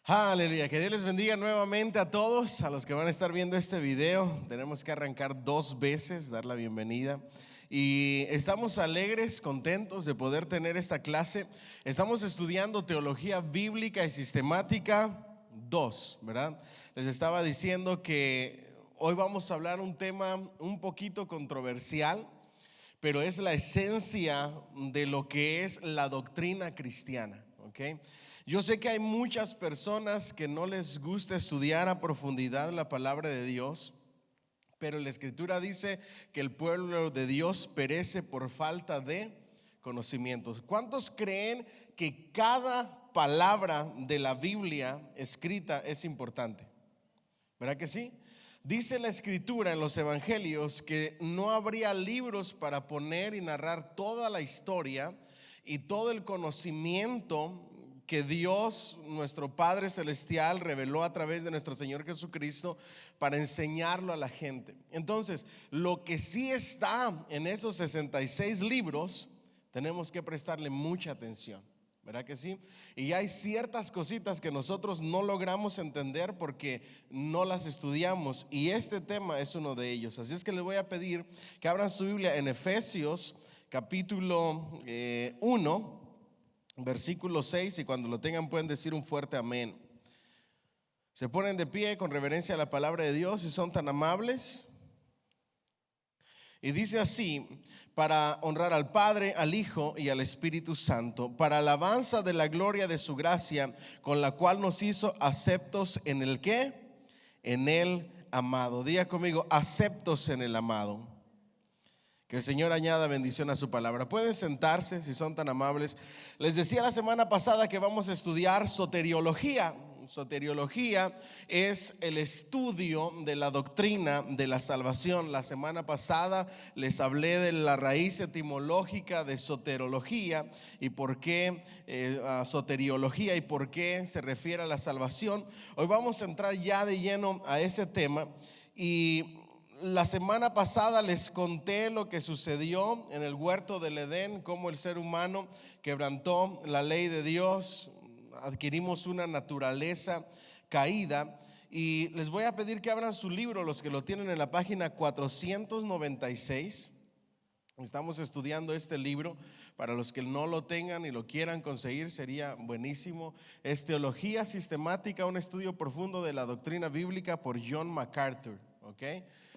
Aleluya, que Dios les bendiga nuevamente a todos, a los que van a estar viendo este video. Tenemos que arrancar 2 veces, dar la bienvenida. Y estamos alegres, contentos de poder tener esta clase. Estamos estudiando teología bíblica y sistemática 2, ¿verdad? Les estaba diciendo que hoy vamos a hablar un tema un poquito controversial, pero es la esencia de lo que es la doctrina cristiana, ¿ok? Yo sé que hay muchas personas que no les gusta estudiar a profundidad la palabra de Dios, pero la Escritura dice que el pueblo de Dios perece por falta de conocimientos. ¿Cuántos creen que cada palabra de la Biblia escrita es importante? ¿Verdad que sí? Dice la Escritura en los evangelios que no habría libros para poner y narrar toda la historia y todo el conocimiento que Dios, nuestro Padre Celestial, reveló a través de nuestro Señor Jesucristo para enseñarlo a la gente. Entonces, lo que sí está en esos 66 libros, tenemos que prestarle mucha atención. ¿Verdad que sí? Y hay ciertas cositas que nosotros no logramos entender porque no las estudiamos, y este tema es uno de ellos. Así es que les voy a pedir que abran su Biblia en Efesios capítulo 1, versículo 6, y cuando lo tengan pueden decir un fuerte amén. Se ponen de pie con reverencia a la palabra de Dios y son tan amables. Y dice así: para honrar al Padre, al Hijo y al Espíritu Santo, para alabanza de la gloria de su gracia, con la cual nos hizo aceptos en el ¿qué? En el amado. Diga conmigo: aceptos en el amado. Que el Señor añada bendición a su palabra. Pueden sentarse si son tan amables. Les decía la semana pasada que vamos a estudiar soteriología. Soteriología es el estudio de la doctrina de la salvación. La semana pasada les hablé de la raíz etimológica de soterología y por qué soteriología y por qué se refiere a la salvación. Hoy vamos a entrar ya de lleno a ese tema. Y la semana pasada les conté lo que sucedió en el huerto del Edén, cómo el ser humano quebrantó la ley de Dios, adquirimos una naturaleza caída. Y les voy a pedir que abran su libro, los que lo tienen, en la página 496. Estamos estudiando este libro. Para los que no lo tengan y lo quieran conseguir, sería buenísimo. Es Teología Sistemática, un estudio profundo de la doctrina bíblica, por John MacArthur, ¿ok?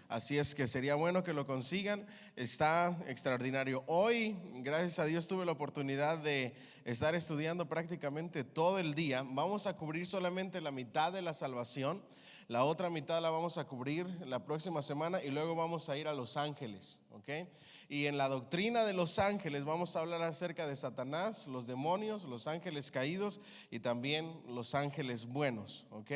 Así es que sería bueno que lo consigan. Está extraordinario. Hoy, gracias a Dios, tuve la oportunidad de estar estudiando prácticamente todo el día. Vamos a cubrir solamente la mitad de la salvación. La otra mitad la vamos a cubrir la próxima semana y luego vamos a ir a los ángeles, ¿ok? Y en la doctrina de los ángeles vamos a hablar acerca de Satanás, los demonios, los ángeles caídos y también los ángeles buenos, ¿ok?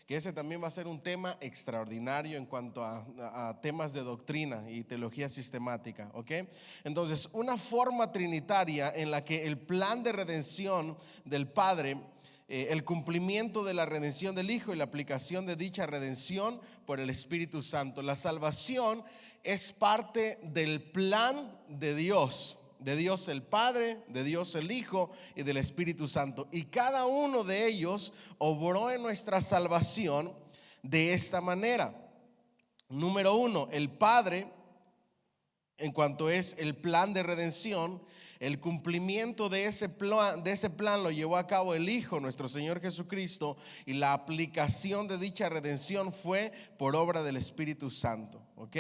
Que ese también va a ser un tema extraordinario en cuanto a temas de doctrina y teología sistemática, ¿ok? Entonces, una forma trinitaria en la que el plan de redención del Padre, el cumplimiento de la redención del Hijo y la aplicación de dicha redención por el Espíritu Santo. La salvación es parte del plan de Dios el Padre, de Dios el Hijo y del Espíritu Santo. Y cada uno de ellos obró en nuestra salvación de esta manera. Número 1, el Padre, en cuanto es el plan de redención, el cumplimiento de ese plan lo llevó a cabo el Hijo, nuestro Señor Jesucristo, y la aplicación de dicha redención fue por obra del Espíritu Santo, ¿ok?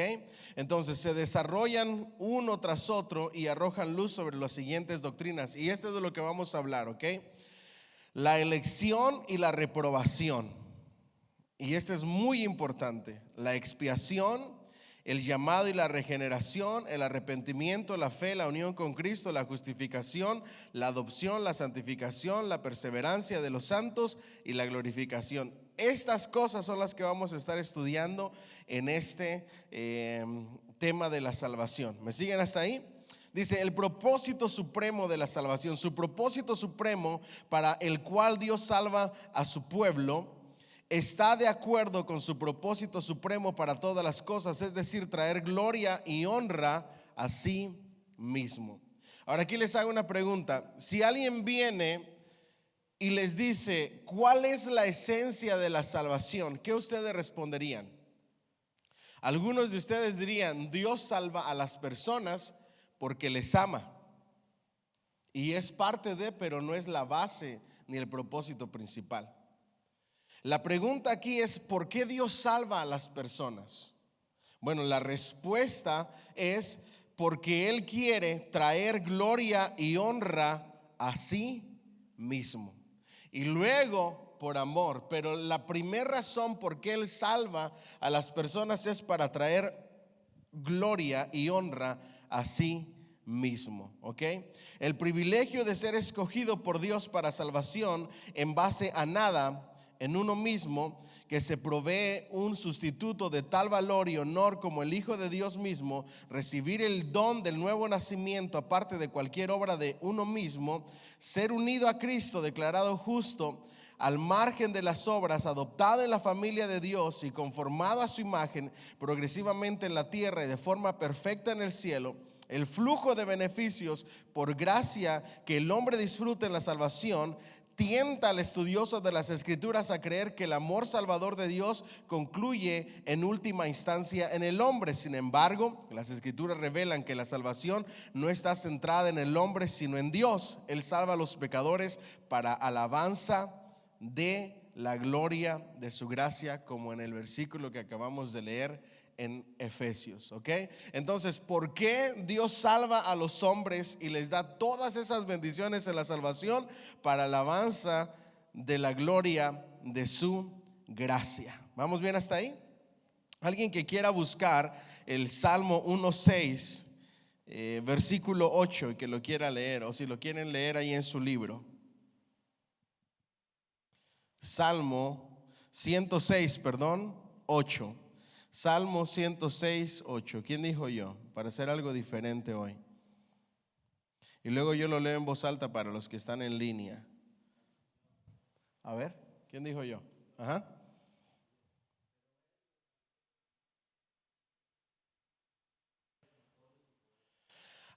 Entonces se desarrollan uno tras otro y arrojan luz sobre las siguientes doctrinas, y esto es de lo que vamos a hablar, ¿ok? La elección y la reprobación, y esto es muy importante. La expiación, el llamado y la regeneración, el arrepentimiento, la fe, la unión con Cristo, la justificación, la adopción, la santificación, la perseverancia de los santos y la glorificación. Estas cosas son las que vamos a estar estudiando en este tema de la salvación. ¿Me siguen hasta ahí? Dice: el propósito supremo de la salvación, su propósito supremo para el cual Dios salva a su pueblo, está de acuerdo con su propósito supremo para todas las cosas, es decir, traer gloria y honra a sí mismo. Ahora aquí les hago una pregunta. Si alguien viene y les dice, ¿cuál es la esencia de la salvación? ¿Qué ustedes responderían? Algunos de ustedes dirían, Dios salva a las personas porque les ama. Y es parte de, pero no es la base ni el propósito principal. La pregunta aquí es, ¿por qué Dios salva a las personas? Bueno, la respuesta es porque Él quiere traer gloria y honra a sí mismo. Y luego por amor. Pero la primera razón por qué Él salva a las personas es para traer gloria y honra a sí mismo, ¿ok? El privilegio de ser escogido por Dios para salvación en base a nada en uno mismo, que se provee un sustituto de tal valor y honor como el Hijo de Dios mismo, recibir el don del nuevo nacimiento aparte de cualquier obra de uno mismo, ser unido a Cristo, declarado justo al margen de las obras, adoptado en la familia de Dios y conformado a su imagen progresivamente en la tierra y de forma perfecta en el cielo. El flujo de beneficios por gracia que el hombre disfruta en la salvación tienta al estudioso de las Escrituras a creer que el amor salvador de Dios concluye en última instancia en el hombre. Sin embargo, las Escrituras revelan que la salvación no está centrada en el hombre, sino en Dios. Él salva a los pecadores para alabanza de la gloria de su gracia, como en el versículo que acabamos de leer en Efesios, ¿ok? Entonces, ¿por qué Dios salva a los hombres y les da todas esas bendiciones en la salvación? Para alabanza de la gloria de su gracia. ¿Vamos bien hasta ahí? Alguien que quiera buscar el Salmo 1:6, versículo 8, y que lo quiera leer, o si lo quieren leer ahí en su libro. Salmo 106, 8. Salmo 106, 8. ¿Quién dijo yo? Para hacer algo diferente hoy. Y luego yo lo leo en voz alta para los que están en línea. A ver, ¿quién dijo yo? Ajá.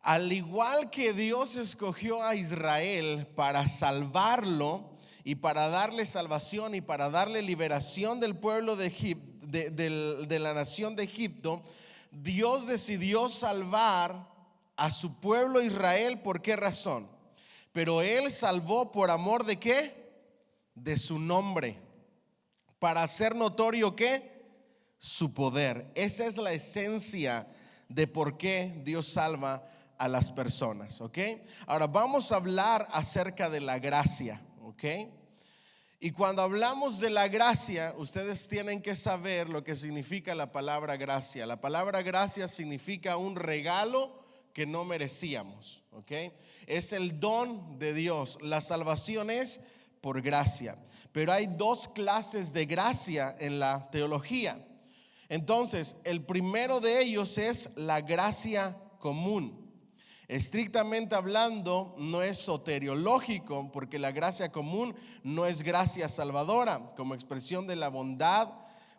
Al igual que Dios escogió a Israel para salvarlo y para darle salvación y para darle liberación del pueblo de Egipto, de la nación de Egipto, Dios decidió salvar a su pueblo Israel. ¿Por qué razón? Pero Él salvó por amor de ¿qué? De su nombre, para hacer notorio ¿qué? Su poder. Esa es la esencia de por qué Dios salva a las personas, ¿ok? Ahora vamos a hablar acerca de la gracia, ¿ok? Y cuando hablamos de la gracia, ustedes tienen que saber lo que significa la palabra gracia. La palabra gracia significa un regalo que no merecíamos, ¿ok? Es el don de Dios. La salvación es por gracia. Pero hay dos clases de gracia en la teología. Entonces, el primero de ellos es la gracia común. Estrictamente hablando, no es soteriológico, porque la gracia común no es gracia salvadora, como expresión de la bondad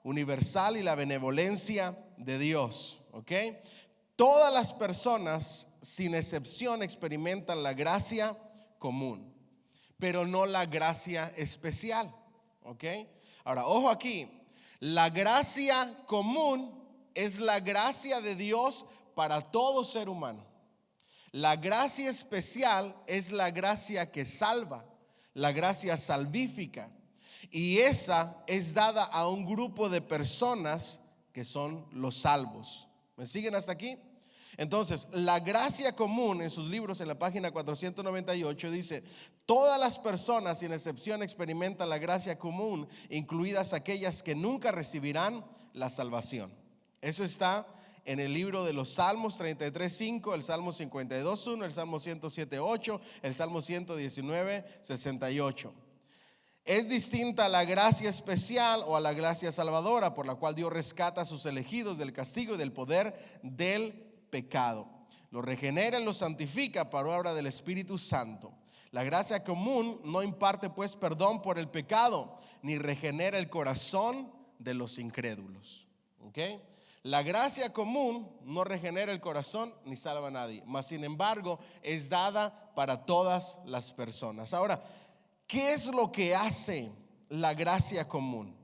universal y la benevolencia de Dios, ¿ok? Todas las personas, sin excepción, experimentan la gracia común, pero no la gracia especial, ¿ok? Ahora, ojo aquí, la gracia común es la gracia de Dios para todo ser humano. La gracia especial es la gracia que salva, la gracia salvífica. Y esa es dada a un grupo de personas que son los salvos. ¿Me siguen hasta aquí? Entonces, la gracia común en sus libros en la página 498 dice: todas las personas sin excepción experimentan la gracia común, incluidas aquellas que nunca recibirán la salvación. Eso está en el libro de los Salmos 33:5, el Salmo 52:1, el Salmo 107:8, el Salmo 119:68. Es distinta a la gracia especial o a la gracia salvadora, por la cual Dios rescata a sus elegidos del castigo y del poder del pecado. Los regenera y los santifica por obra del Espíritu Santo. La gracia común no imparte pues perdón por el pecado, ni regenera el corazón de los incrédulos. ¿Ok? La gracia común no regenera el corazón ni salva a nadie, mas sin embargo es dada para todas las personas. Ahora, ¿Qué es lo que hace la gracia común?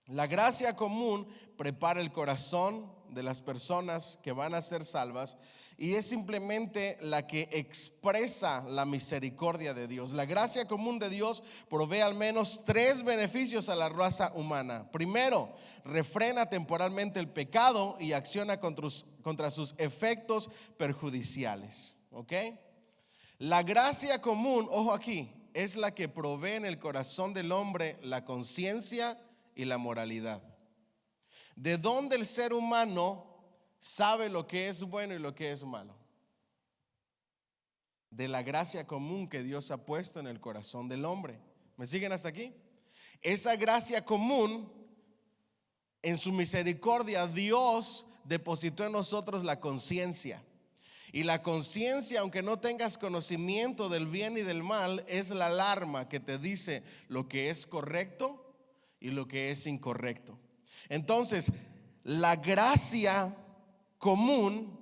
La gracia común prepara el corazón de las personas que van a ser salvas y es simplemente la que expresa la misericordia de Dios. La gracia común de Dios provee al menos 3 beneficios a la raza humana. Primero, refrena temporalmente el pecado y acciona contra sus efectos perjudiciales. ¿Ok? La gracia común, ojo aquí, es la que provee en el corazón del hombre la conciencia y la moralidad. ¿De dónde el ser humano sabe lo que es bueno y lo que es malo? De la gracia común que Dios ha puesto en el corazón del hombre. ¿Me siguen hasta aquí? Esa gracia común, en su misericordia, Dios depositó en nosotros la conciencia. Y la conciencia, aunque no tengas conocimiento del bien y del mal, es la alarma que te dice lo que es correcto y lo que es incorrecto. Entonces, la gracia común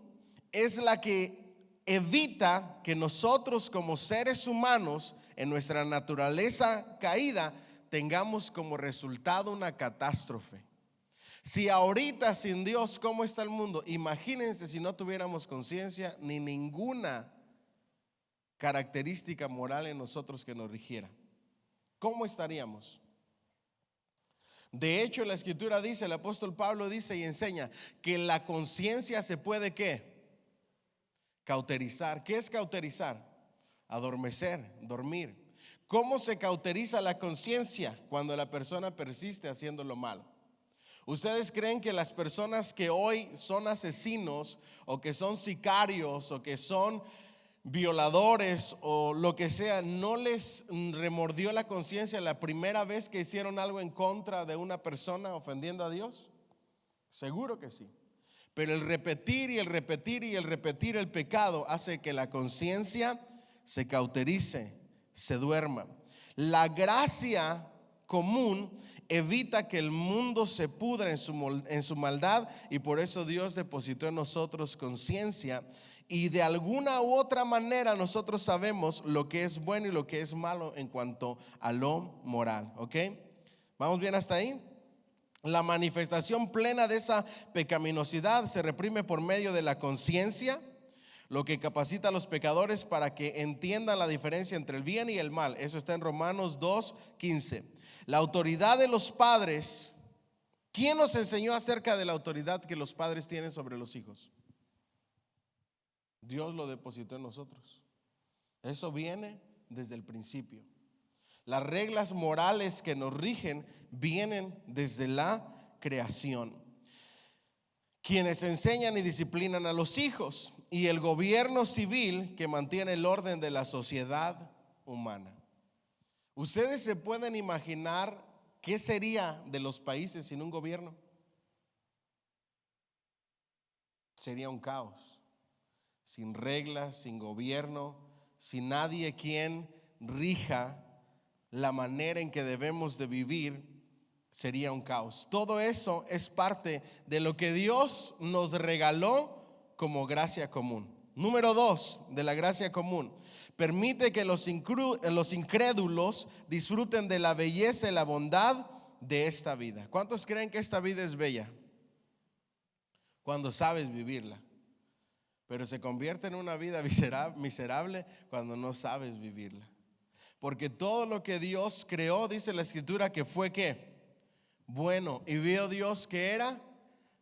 es la que evita que nosotros como seres humanos en nuestra naturaleza caída tengamos como resultado una catástrofe. Si ahorita sin Dios, ¿cómo está el mundo? Imagínense si no tuviéramos conciencia ni ninguna característica moral en nosotros que nos rigiera. ¿Cómo estaríamos? De hecho, la escritura dice, el apóstol Pablo dice y enseña que la conciencia se puede ¿qué? Cauterizar. ¿Qué es cauterizar? Adormecer, dormir. ¿Cómo se cauteriza la conciencia? Cuando la persona persiste haciendo lo malo. ¿Ustedes creen que las personas que hoy son asesinos o que son sicarios o que son violadores o lo que sea, no les remordió la conciencia la primera vez que hicieron algo en contra de una persona ofendiendo a Dios? Seguro que sí. Pero el repetir y el repetir y el repetir el pecado hace que la conciencia se cauterice, se duerma. La gracia común evita que el mundo se pudra en su maldad, y por eso Dios depositó en nosotros conciencia, y de alguna u otra manera nosotros sabemos lo que es bueno y lo que es malo en cuanto a lo moral. ¿Ok? ¿Vamos bien hasta ahí? La manifestación plena de esa pecaminosidad se reprime por medio de la conciencia, lo que capacita a los pecadores para que entiendan la diferencia entre el bien y el mal. Eso está en Romanos 2:15. La autoridad de los padres. ¿Quién nos enseñó acerca de la autoridad que los padres tienen sobre los hijos? Dios lo depositó en nosotros. Eso viene desde el principio. Las reglas morales que nos rigen vienen desde la creación. Quienes enseñan y disciplinan a los hijos, y el gobierno civil que mantiene el orden de la sociedad humana. ¿Ustedes se pueden imaginar qué sería de los países sin un gobierno? Sería un caos. Sin reglas, sin gobierno, sin nadie quien rija la manera en que debemos de vivir, sería un caos. Todo eso es parte de lo que Dios nos regaló como gracia común. Número 2 de la gracia común: permite que los incrédulos disfruten de la belleza y la bondad de esta vida. ¿Cuántos creen que esta vida es bella? Cuando sabes vivirla. Pero se convierte en una vida miserable cuando no sabes vivirla. Porque todo lo que Dios creó, dice la escritura, que fue ¿qué? Bueno. Y vio Dios que era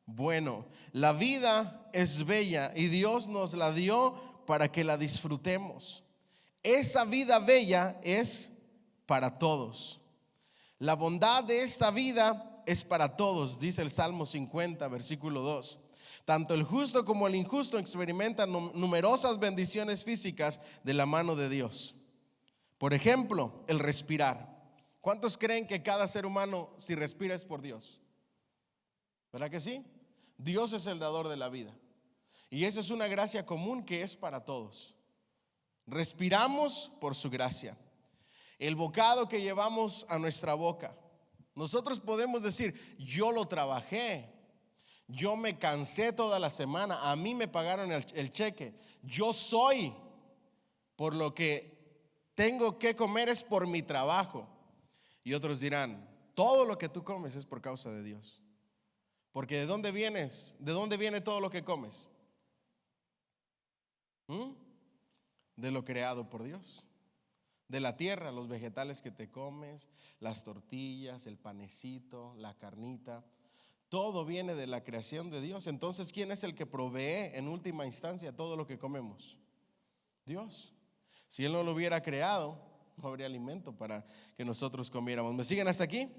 bueno. La vida es bella y Dios nos la dio para que la disfrutemos. Esa vida bella es para todos. La bondad de esta vida es para todos, dice el Salmo 50, versículo 2. Tanto el justo como el injusto experimentan numerosas bendiciones físicas de la mano de Dios. Por ejemplo, el respirar. ¿Cuántos creen que cada ser humano, si respira, es por Dios? ¿Verdad que sí? Dios es el dador de la vida. Y esa es una gracia común que es para todos. Respiramos por su gracia. El bocado que llevamos a nuestra boca. Nosotros podemos decir, yo lo trabajé. Yo me cansé toda la semana. A mí me pagaron el cheque. Yo soy por lo que tengo que comer es por mi trabajo. Y otros dirán, todo lo que tú comes es por causa de Dios. Porque ¿de dónde vienes? ¿De dónde viene todo lo que comes? De lo creado por Dios. De la tierra, los vegetales que te comes, las tortillas, el panecito, la carnita, todo viene de la creación de Dios. Entonces, ¿quién es el que provee en última instancia todo lo que comemos? Dios. Si Él no lo hubiera creado, no habría alimento para que nosotros comiéramos. ¿Me siguen hasta aquí?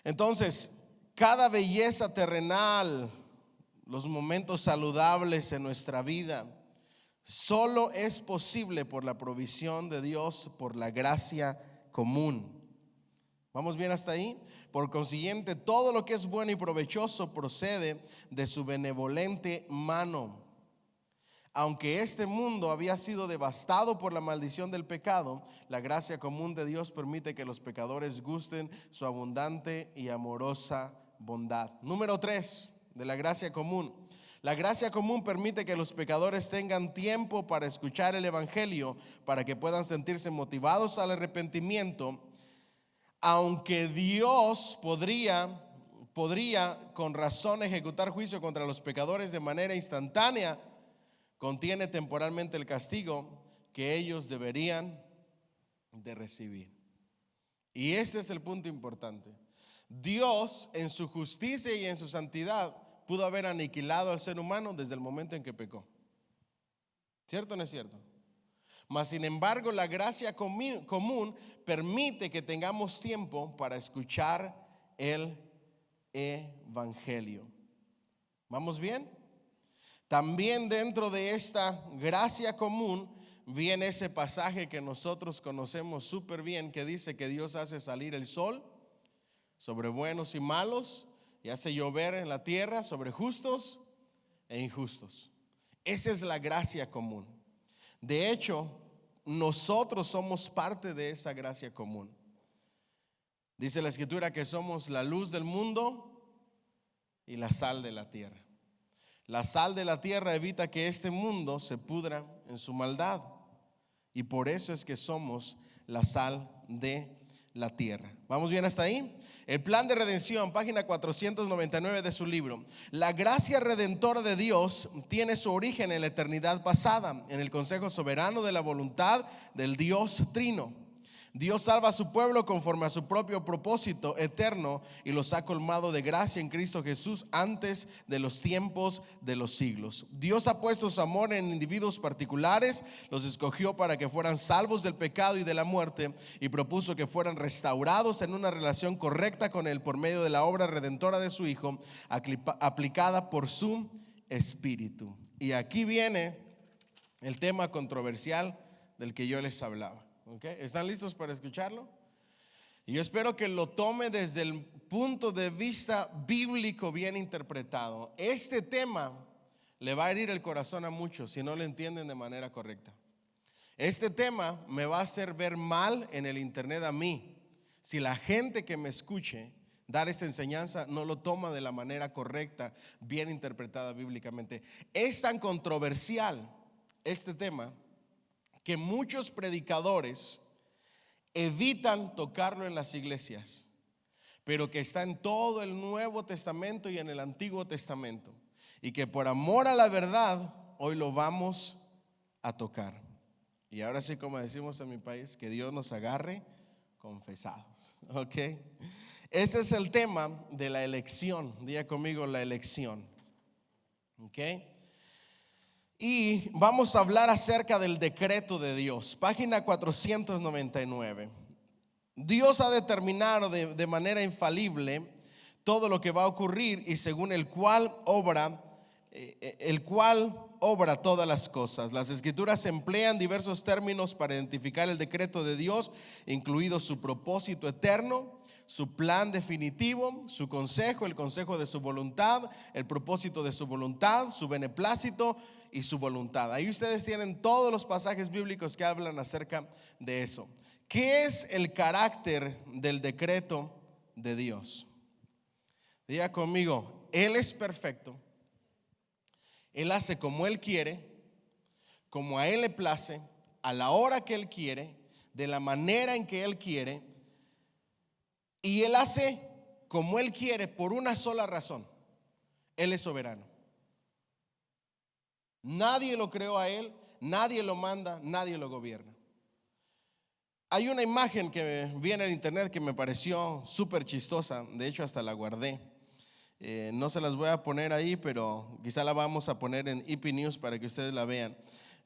Entonces, cada belleza terrenal, los momentos saludables en nuestra vida, solo es posible por la provisión de Dios, por la gracia común. ¿Vamos bien hasta ahí? Por consiguiente, todo lo que es bueno y provechoso procede de su benevolente mano. Aunque este mundo había sido devastado por la maldición del pecado, la gracia común de Dios permite que los pecadores gusten su abundante y amorosa bondad. Número 3 de la gracia común. La gracia común permite que los pecadores tengan tiempo para escuchar el evangelio, para que puedan sentirse motivados al arrepentimiento. Aunque Dios podría con razón ejecutar juicio contra los pecadores de manera instantánea, contiene temporalmente el castigo que ellos deberían de recibir. Y este es el punto importante. Dios, en su justicia y en su santidad, pudo haber aniquilado al ser humano desde el momento en que pecó. ¿Cierto o no es cierto? Mas sin embargo, la gracia común permite que tengamos tiempo para escuchar el evangelio. ¿Vamos bien? También dentro de esta gracia común viene ese pasaje que nosotros conocemos súper bien, que dice que Dios hace salir el sol sobre buenos y malos y hace llover en la tierra sobre justos e injustos. Esa es la gracia común. De hecho, nosotros somos parte de esa gracia común. Dice la Escritura que somos la luz del mundo y la sal de la tierra. La sal de la tierra evita que este mundo se pudra en su maldad, y por eso es que somos la sal de la tierra. ¿Vamos bien hasta ahí? El plan de redención, página 499 de su libro. La gracia redentora de Dios tiene su origen en la eternidad pasada, en el consejo soberano de la voluntad del Dios Trino. Dios salva a su pueblo conforme a su propio propósito eterno y los ha colmado de gracia en Cristo Jesús antes de los tiempos de los siglos. Dios ha puesto su amor en individuos particulares, los escogió para que fueran salvos del pecado y de la muerte, y propuso que fueran restaurados en una relación correcta con Él por medio de la obra redentora de su Hijo, aplicada por su Espíritu. Y aquí viene el tema controversial del que yo les hablaba. ¿Okay? ¿Están listos para escucharlo? Y yo espero que lo tome desde el punto de vista bíblico bien interpretado. Este tema le va a herir el corazón a muchos si no lo entienden de manera correcta. Este tema me va a hacer ver mal en el internet a mí si la gente que me escuche dar esta enseñanza no lo toma de la manera correcta, bien interpretada bíblicamente. Es tan controversial este tema que muchos predicadores evitan tocarlo en las iglesias, pero que está en todo el Nuevo Testamento y en el Antiguo Testamento, y que por amor a la verdad hoy lo vamos a tocar. Y ahora sí, como decimos en mi país, que Dios nos agarre confesados. ¿Ok? Ese es el tema de la elección. Diga conmigo, la elección. ¿Ok? Y vamos a hablar acerca del decreto de Dios, página 499. Dios ha determinado de manera infalible todo lo que va a ocurrir y según el cual obra todas las cosas. Las Escrituras emplean diversos términos para identificar el decreto de Dios, incluido su propósito eterno, su plan definitivo, su consejo, el consejo de su voluntad, el propósito de su voluntad, su beneplácito y su voluntad. Ahí ustedes tienen todos los pasajes bíblicos que hablan acerca de eso. ¿Qué es el carácter del decreto de Dios? Diga conmigo, Él es perfecto. Él hace como Él quiere, como a Él le place, a la hora que Él quiere, de la manera en que Él quiere, y Él hace como Él quiere por una sola razón: Él es soberano. Nadie lo creó a Él, nadie lo manda, nadie lo gobierna. Hay una imagen que vi en el internet que me pareció súper chistosa, de hecho hasta la guardé. No se las voy a poner ahí, pero quizá la vamos a poner en EP News para que ustedes la vean.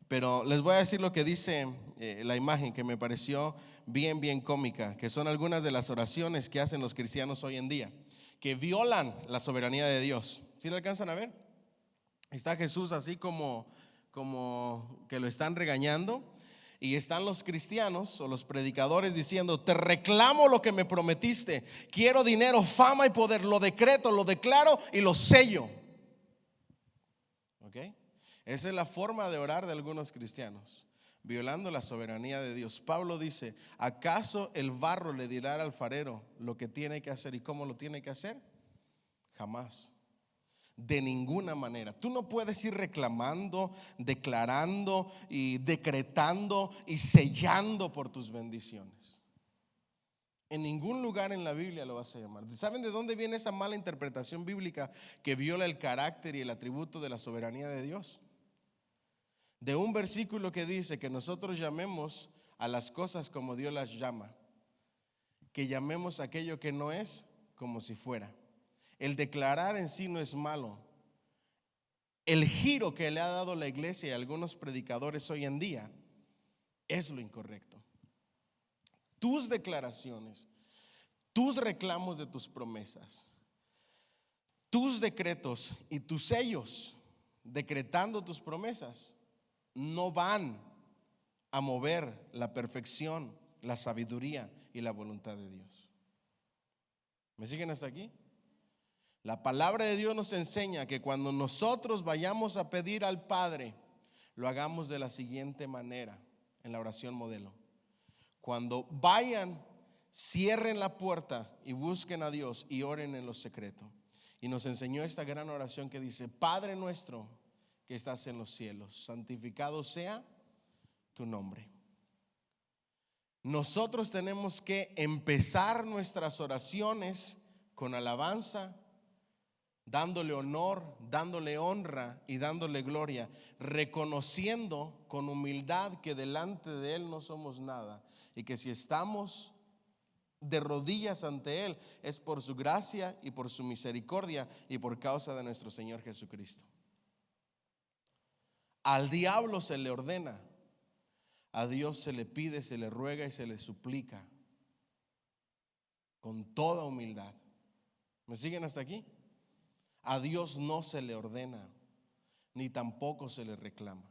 Pero les voy a decir lo que dice la imagen, que me pareció bien cómica, que son algunas de las oraciones que hacen los cristianos hoy en día, que violan la soberanía de Dios. ¿Sí lo alcanzan a ver? Está Jesús así como que lo están regañando, y están los cristianos o los predicadores diciendo: te reclamo lo que me prometiste, quiero dinero, fama y poder, lo decreto, lo declaro y lo sello. ¿Ok? Esa es la forma de orar de algunos cristianos, violando la soberanía de Dios. Pablo dice: ¿acaso el barro le dirá al alfarero lo que tiene que hacer y cómo lo tiene que hacer? Jamás. De ninguna manera. Tú no puedes ir reclamando, declarando y decretando y sellando por tus bendiciones. En ningún lugar en la Biblia lo vas a llamar. ¿Saben de dónde viene esa mala interpretación bíblica que viola el carácter y el atributo de la soberanía de Dios? De un versículo que dice que nosotros llamemos a las cosas como Dios las llama, que llamemos aquello que no es como si fuera. El declarar en sí no es malo. El giro que le ha dado la iglesia y algunos predicadores hoy en día es lo incorrecto. Tus declaraciones, tus reclamos de tus promesas, tus decretos y tus sellos decretando tus promesas no van a mover la perfección, la sabiduría y la voluntad de Dios. ¿Me siguen hasta aquí? La palabra de Dios nos enseña que cuando nosotros vayamos a pedir al Padre, lo hagamos de la siguiente manera en la oración modelo. Cuando vayan, cierren la puerta y busquen a Dios y oren en lo secreto. Y nos enseñó esta gran oración que dice: Padre nuestro que estás en los cielos, santificado sea tu nombre. Nosotros tenemos que empezar nuestras oraciones con alabanza, dándole honor, dándole honra y dándole gloria, reconociendo con humildad que delante de Él no somos nada, y que si estamos de rodillas ante Él es por su gracia y por su misericordia y por causa de nuestro Señor Jesucristo. Al diablo se le ordena, a Dios se le pide, se le ruega y se le suplica con toda humildad. ¿Me siguen hasta aquí? A Dios no se le ordena, ni tampoco se le reclama.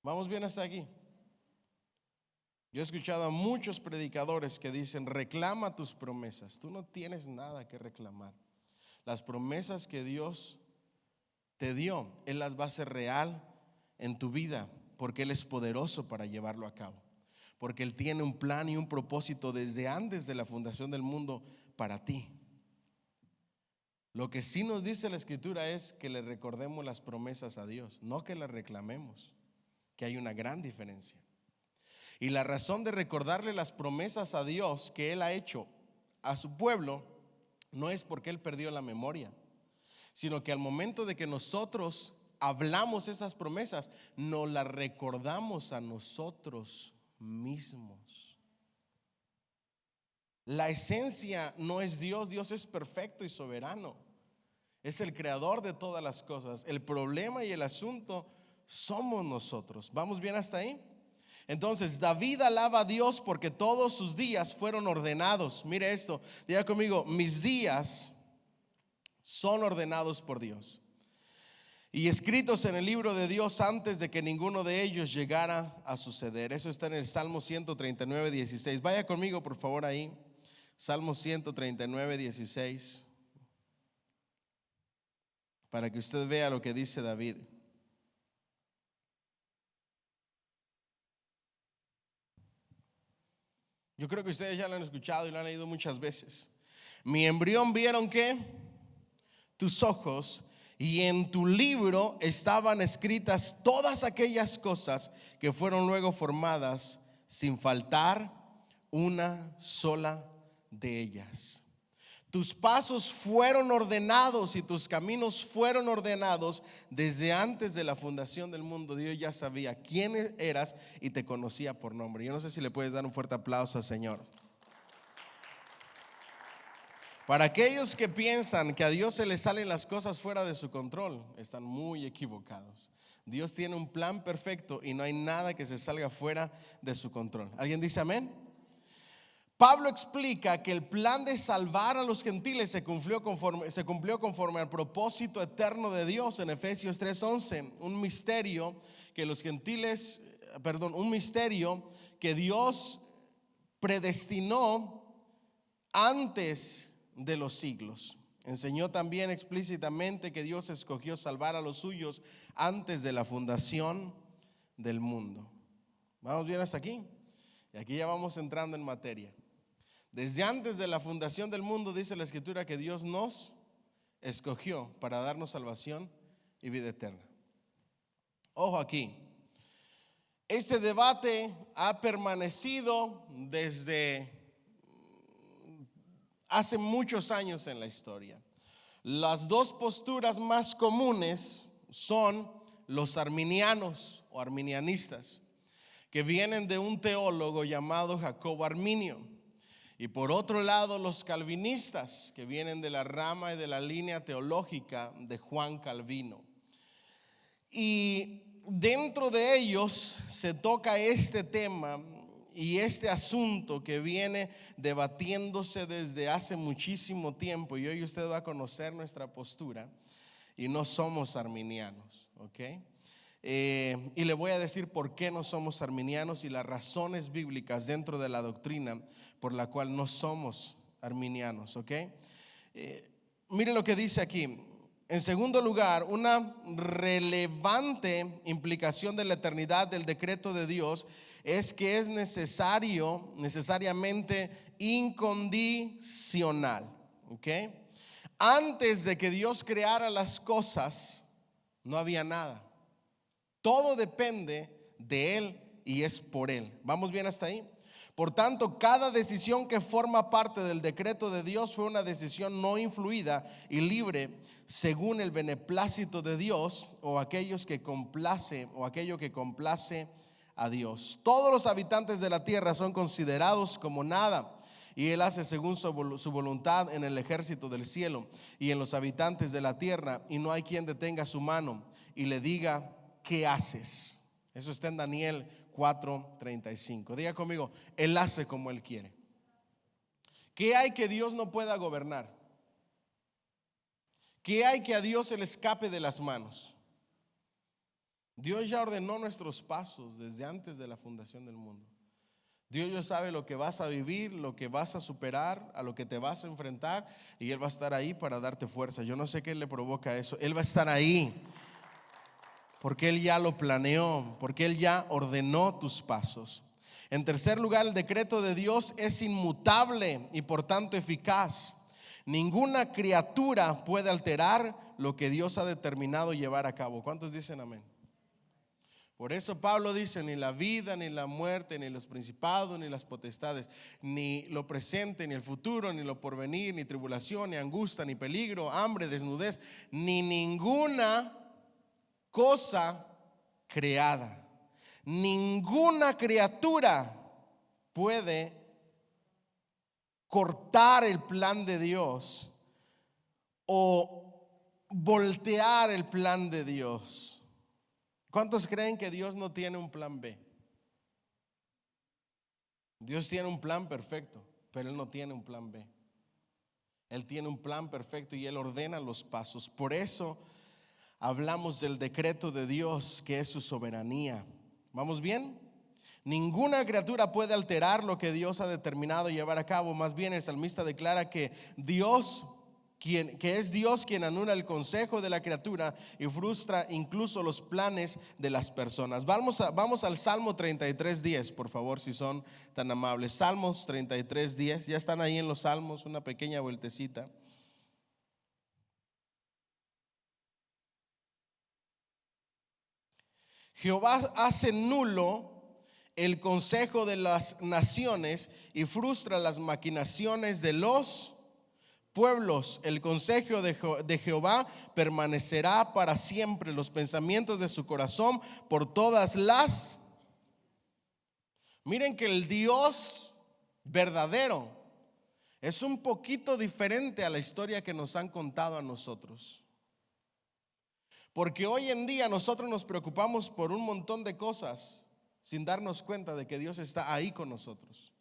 ¿Vamos bien hasta aquí? Yo he escuchado a muchos predicadores que dicen: reclama tus promesas. Tú no tienes nada que reclamar. Las promesas que Dios te dio, Él las va a hacer real en tu vida, porque Él es poderoso para llevarlo a cabo, porque Él tiene un plan y un propósito desde antes de la fundación del mundo para ti. Lo que sí nos dice la Escritura es que le recordemos las promesas a Dios, no que las reclamemos, que hay una gran diferencia. Y la razón de recordarle las promesas a Dios que Él ha hecho a su pueblo no es porque Él perdió la memoria, sino que al momento de que nosotros hablamos esas promesas, nos las recordamos a nosotros mismos. La esencia no es Dios. Dios es perfecto y soberano, es el creador de todas las cosas. El problema y el asunto somos nosotros. ¿Vamos bien hasta ahí? Entonces David alaba a Dios porque todos sus días fueron ordenados. Mire esto, diga conmigo: mis días son ordenados por Dios y escritos en el libro de Dios antes de que ninguno de ellos llegara a suceder. Eso está en el Salmo 139, 16. Vaya conmigo por favor ahí. Salmo 139, 16, para que usted vea lo que dice David. Yo creo que ustedes ya lo han escuchado y lo han leído muchas veces. Mi embrión vieron que tus ojos, y en tu libro estaban escritas todas aquellas cosas que fueron luego formadas, sin faltar una sola de ellas. Tus pasos fueron ordenados y tus caminos fueron ordenados desde antes de la fundación del mundo. Dios ya sabía quién eras y te conocía por nombre. Yo no sé si le puedes dar un fuerte aplauso al Señor. Para aquellos que piensan que a Dios se le salen las cosas fuera de su control, están muy equivocados. Dios tiene un plan perfecto y no hay nada que se salga fuera de su control. ¿Alguien dice amén? Pablo explica que el plan de salvar a los gentiles se cumplió conforme al propósito eterno de Dios en Efesios 3:11, un misterio que Dios predestinó antes de los siglos. Enseñó también explícitamente que Dios escogió salvar a los suyos antes de la fundación del mundo. ¿Vamos bien hasta aquí? Y aquí ya vamos entrando en materia. Desde antes de la fundación del mundo dice la Escritura que Dios nos escogió para darnos salvación y vida eterna. Ojo aquí, este debate ha permanecido desde hace muchos años en la historia. Las dos posturas más comunes son los arminianos o arminianistas, que vienen de un teólogo llamado Jacobo Arminio. Y por otro lado, los calvinistas, que vienen de la rama y de la línea teológica de Juan Calvino. Y dentro de ellos se toca este tema y este asunto que viene debatiéndose desde hace muchísimo tiempo. Y hoy usted va a conocer nuestra postura. Y no somos arminianos, ¿ok? Y le voy a decir por qué no somos arminianos y las razones bíblicas dentro de la doctrina por la cual no somos arminianos, ¿ok? Miren lo que dice aquí. En segundo lugar, una relevante implicación de la eternidad del decreto de Dios es que es necesariamente incondicional, ¿ok? Antes de que Dios creara las cosas, no había nada. Todo depende de Él y es por Él. ¿Vamos bien hasta ahí? Por tanto, cada decisión que forma parte del decreto de Dios fue una decisión no influida y libre según el beneplácito de Dios o aquello que complace a Dios. Todos los habitantes de la tierra son considerados como nada y Él hace según su voluntad en el ejército del cielo y en los habitantes de la tierra, y no hay quien detenga su mano y le diga: ¿qué haces? Eso está en Daniel 4:35. Diga conmigo: Él hace como Él quiere. ¿Qué hay que Dios no pueda gobernar? ¿Qué hay que a Dios se le escape de las manos? Dios ya ordenó nuestros pasos desde antes de la fundación del mundo. Dios ya sabe lo que vas a vivir, lo que vas a superar, a lo que te vas a enfrentar, y Él va a estar ahí para darte fuerza. Yo no sé qué le provoca eso. Él va a estar ahí porque Él ya lo planeó, porque Él ya ordenó tus pasos. En tercer lugar, el decreto de Dios es inmutable y por tanto eficaz. Ninguna criatura puede alterar lo que Dios ha determinado llevar a cabo. ¿Cuántos dicen amén? Por eso Pablo dice: ni la vida, ni la muerte, ni los principados, ni las potestades, ni lo presente, ni el futuro, ni lo porvenir, ni tribulación, ni angustia, ni peligro, hambre, desnudez, ni ninguna cosa creada, ninguna criatura puede cortar el plan de Dios o voltear el plan de Dios. ¿Cuántos creen que Dios no tiene un plan B? Dios tiene un plan perfecto, pero Él no tiene un plan B. Él tiene un plan perfecto y Él ordena los pasos. Por eso hablamos del decreto de Dios, que es su soberanía. ¿Vamos bien? Ninguna criatura puede alterar lo que Dios ha determinado llevar a cabo. Más bien, el salmista declara que es Dios quien anula el consejo de la criatura y frustra incluso los planes de las personas. Vamos al Salmo 33:10, por favor, si son tan amables. Salmos 33:10, ya están ahí en los Salmos, una pequeña vueltecita. Jehová hace nulo el consejo de las naciones y frustra las maquinaciones de los pueblos. El consejo de Jehová permanecerá para siempre, los pensamientos de su corazón por todas las. Miren que el Dios verdadero es un poquito diferente a la historia que nos han contado a nosotros. Porque hoy en día nosotros nos preocupamos por un montón de cosas sin darnos cuenta de que Dios está ahí con nosotros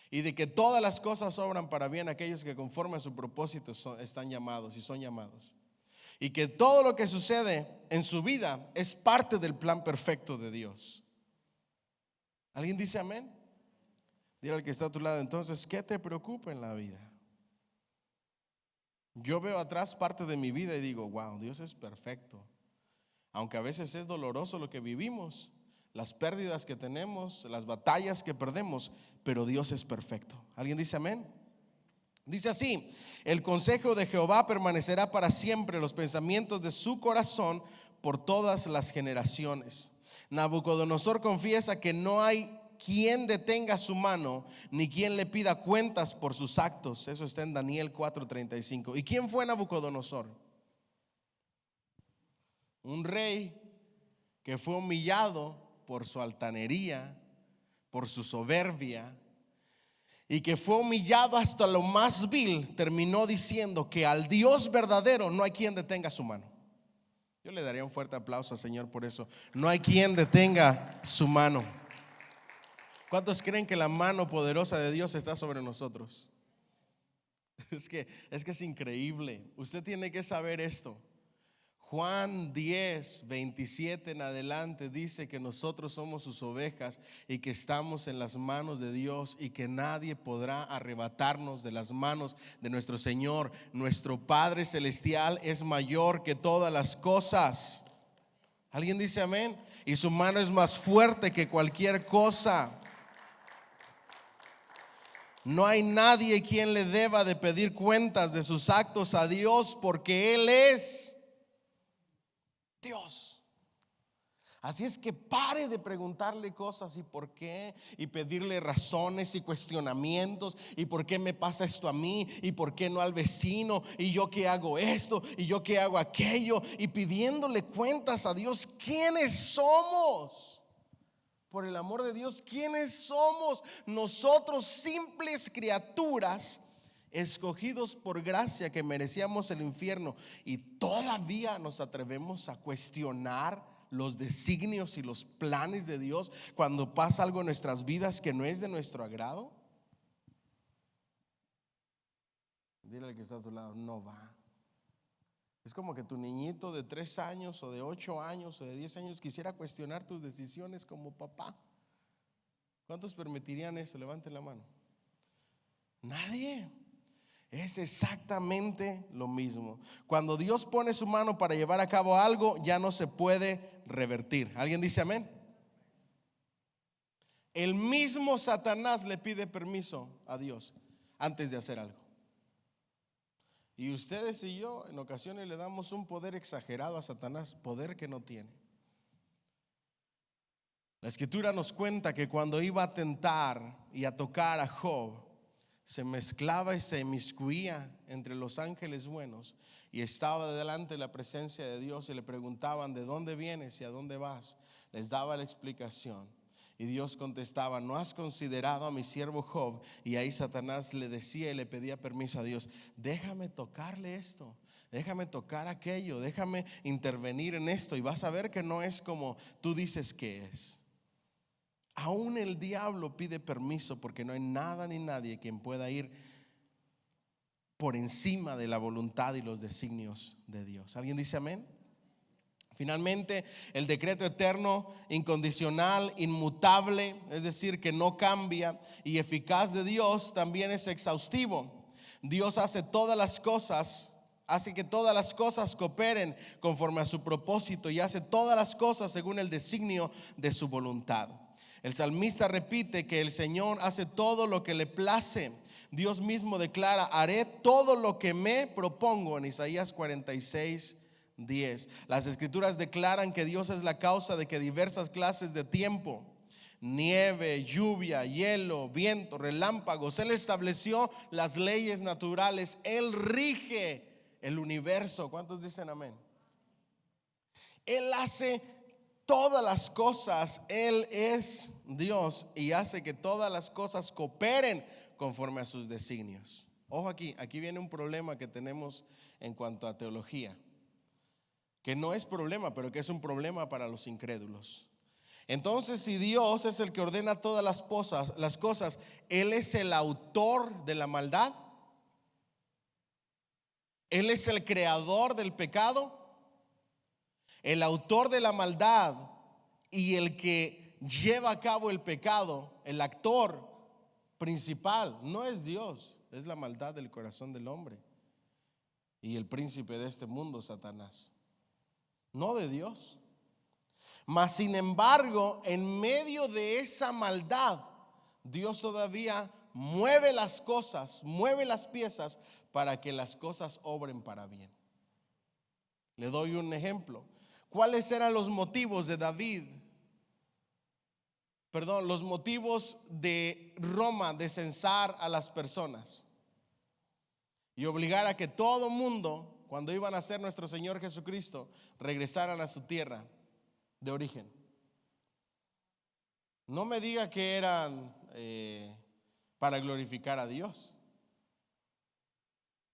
y de que todas las cosas obran para bien aquellos que conforme a su propósito están llamados y son llamados, y que todo lo que sucede en su vida es parte del plan perfecto de Dios. ¿Alguien dice amén? Dile al que está a tu lado, entonces, ¿qué te preocupa en la vida? Yo veo atrás parte de mi vida y digo, wow, Dios es perfecto. Aunque a veces es doloroso lo que vivimos, las pérdidas que tenemos, las batallas que perdemos, pero Dios es perfecto. ¿Alguien dice amén? Dice así: el consejo de Jehová permanecerá para siempre, los pensamientos de su corazón por todas las generaciones. Nabucodonosor confiesa que no hay quien detenga su mano, ni quien le pida cuentas por sus actos. Eso está en Daniel 4:35. ¿Y quién fue Nabucodonosor? Un rey que fue humillado por su altanería, por su soberbia, y que fue humillado hasta lo más vil. Terminó diciendo que al Dios verdadero no hay quien detenga su mano. Yo le daría un fuerte aplauso al Señor por eso. No hay quien detenga su mano. ¿Cuántos creen que la mano poderosa de Dios está sobre nosotros? Es que es increíble. Usted tiene que saber esto. Juan 10:27 en adelante dice que nosotros somos sus ovejas y que estamos en las manos de Dios y que nadie podrá arrebatarnos de las manos de nuestro Señor. Nuestro Padre Celestial es mayor que todas las cosas. ¿Alguien dice amén? Y su mano es más fuerte que cualquier cosa. No hay nadie quien le deba de pedir cuentas de sus actos a Dios, porque Él es Dios. Así es que pare de preguntarle cosas y por qué, y pedirle razones y cuestionamientos, y por qué me pasa esto a mí, y por qué no al vecino, y yo que hago esto, y yo que hago aquello, y pidiéndole cuentas a Dios. ¿Quiénes somos? Por el amor de Dios, ¿quiénes somos? Nosotros, simples criaturas escogidos por gracia, que merecíamos el infierno, y todavía nos atrevemos a cuestionar los designios y los planes de Dios cuando pasa algo en nuestras vidas que no es de nuestro agrado. Dile al que está a tu lado, no va. Es como que tu niñito de 3 años o de 8 años o de 10 años quisiera cuestionar tus decisiones como papá. ¿Cuántos permitirían eso? Levanten la mano. Nadie. Es exactamente lo mismo. Cuando Dios pone su mano para llevar a cabo algo, ya no se puede revertir. ¿Alguien dice amén? El mismo Satanás le pide permiso a Dios antes de hacer algo. Y ustedes y yo en ocasiones le damos un poder exagerado a Satanás, poder que no tiene. La Escritura nos cuenta que cuando iba a tentar y a tocar a Job, se mezclaba y se inmiscuía entre los ángeles buenos y estaba delante de la presencia de Dios, y le preguntaban: ¿de dónde vienes y a dónde vas? Les daba la explicación y Dios contestaba: ¿no has considerado a mi siervo Job? Y ahí Satanás le decía y le pedía permiso a Dios: déjame tocarle esto, déjame tocar aquello, déjame intervenir en esto, y vas a ver que no es como tú dices que es. Aún el diablo pide permiso, porque no hay nada ni nadie quien pueda ir por encima de la voluntad y los designios de Dios. ¿Alguien dice amén? Finalmente, el decreto eterno, incondicional, inmutable, es decir, que no cambia, y eficaz de Dios también es exhaustivo. Dios hace todas las cosas, hace que todas las cosas cooperen conforme a su propósito, y hace todas las cosas según el designio de su voluntad. El salmista repite que el Señor hace todo lo que le place. Dios mismo declara: haré todo lo que me propongo, en Isaías 46, 10. Las escrituras declaran que Dios es la causa de que diversas clases de tiempo, nieve, lluvia, hielo, viento, relámpagos, Él estableció las leyes naturales, Él rige el universo. ¿Cuántos dicen amén? Él hace todas las cosas, Él es Dios y hace que todas las cosas cooperen conforme a sus designios. Ojo aquí viene un problema que tenemos en cuanto a teología, que no es problema, pero que es un problema para los incrédulos. Entonces, si Dios es el que ordena todas las cosas, Él es el autor de la maldad, Él es el creador del pecado, el autor de la maldad y el que lleva a cabo el pecado, el actor principal, no es Dios, es la maldad del corazón del hombre y el príncipe de este mundo, Satanás, no de Dios. Mas sin embargo, en medio de esa maldad, Dios todavía mueve las cosas, mueve las piezas para que las cosas obren para bien. Le doy un ejemplo. ¿Cuáles eran los motivos de los motivos de Roma de censar a las personas y obligar a que todo mundo, cuando iba a nacer nuestro Señor Jesucristo, regresaran a su tierra de origen? No me diga que eran para glorificar a Dios.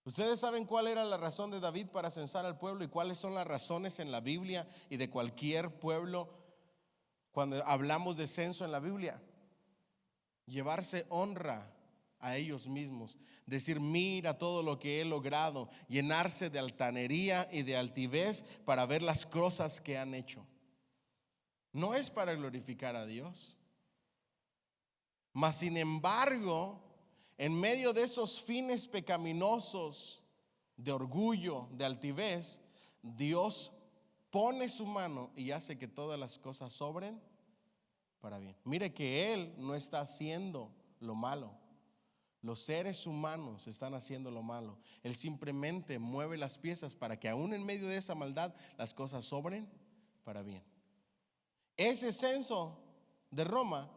Ustedes saben cuál era la razón de David para censar al pueblo y cuáles son las razones en la Biblia y de cualquier pueblo cuando hablamos de censo en la Biblia. Llevarse honra a ellos mismos, decir mira todo lo que he logrado, llenarse de altanería y de altivez para ver las cosas que han hecho. No es para glorificar a Dios. Mas sin embargo, en medio de esos fines pecaminosos de orgullo, de altivez, Dios pone su mano y hace que todas las cosas sobren para bien. Mire que Él no está haciendo lo malo. Los seres humanos están haciendo lo malo. Él simplemente mueve las piezas para que aún en medio de esa maldad las cosas sobren para bien. Ese censo de Roma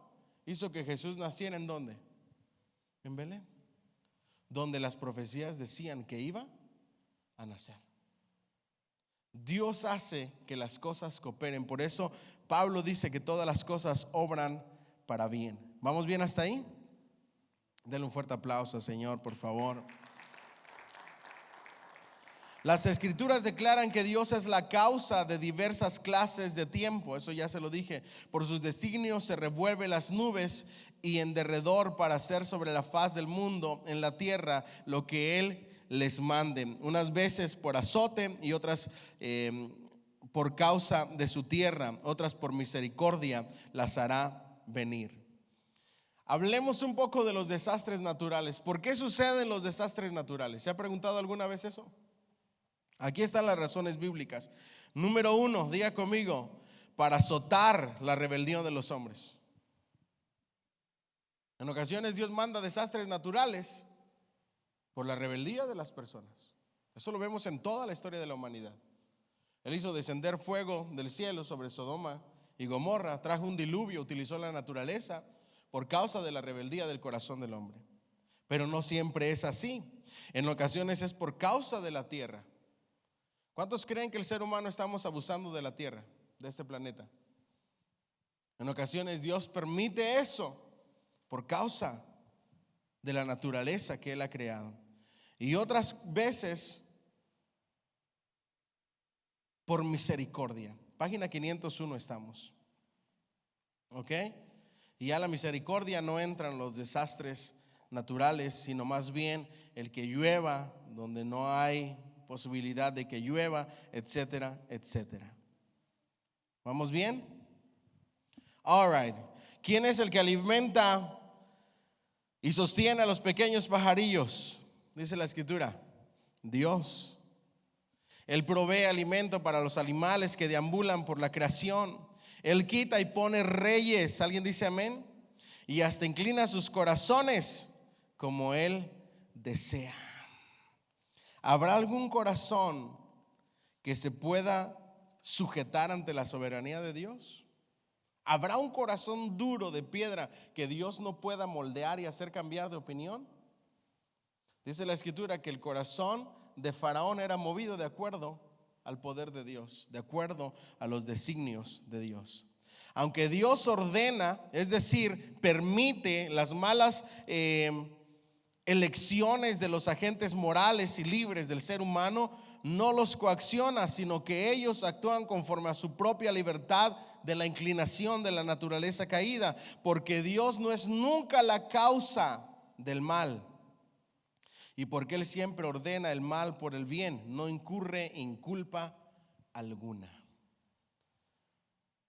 hizo que Jesús naciera ¿en dónde? En Belén, donde las profecías decían que iba a nacer. Dios hace que las cosas cooperen. Por eso Pablo dice que todas las cosas obran para bien. ¿Vamos bien hasta ahí? Denle un fuerte aplauso al Señor, por favor. Las escrituras declaran que Dios es la causa de diversas clases de tiempo. Eso ya se lo dije. Por sus designios se revuelve las nubes y en derredor para hacer sobre la faz del mundo en la tierra lo que Él les mande. Unas veces por azote y otras por causa de su tierra. Otras por misericordia las hará venir. Hablemos un poco de los desastres naturales. ¿Por qué suceden los desastres naturales? ¿Se ha preguntado alguna vez eso? Aquí están las razones bíblicas. Número 1, diga conmigo, para azotar la rebelión de los hombres. En ocasiones Dios manda desastres naturales por la rebeldía de las personas. Eso lo vemos en toda la historia de la humanidad. Él hizo descender fuego del cielo sobre Sodoma y Gomorra, trajo un diluvio, utilizó la naturaleza por causa de la rebeldía del corazón del hombre. Pero no siempre es así. En ocasiones es por causa de la tierra. ¿Cuántos creen que el ser humano estamos abusando de la tierra, de este planeta? En ocasiones Dios permite eso por causa de la naturaleza que Él ha creado. Y otras veces por misericordia. Página 501 estamos. ¿Ok? Y ya la misericordia no entran los desastres naturales, sino más bien el que llueva donde no hay posibilidad de que llueva, etcétera, etcétera. ¿Vamos bien? All right. ¿Quién es el que alimenta y sostiene a los pequeños pajarillos? Dice la escritura, Dios. Él provee alimento para los animales que deambulan por la creación. Él quita y pone reyes, ¿alguien dice amén? Y hasta inclina sus corazones como Él desea. ¿Habrá algún corazón que se pueda sujetar ante la soberanía de Dios? ¿Habrá un corazón duro de piedra que Dios no pueda moldear y hacer cambiar de opinión? Dice la Escritura que el corazón de Faraón era movido de acuerdo al poder de Dios, de acuerdo a los designios de Dios. Aunque Dios ordena, es decir, permite las malas elecciones de los agentes morales y libres del ser humano, no los coacciona, sino que ellos actúan conforme a su propia libertad de la inclinación de la naturaleza caída, porque Dios no es nunca la causa del mal, y porque Él siempre ordena el mal por el bien, no incurre en culpa alguna.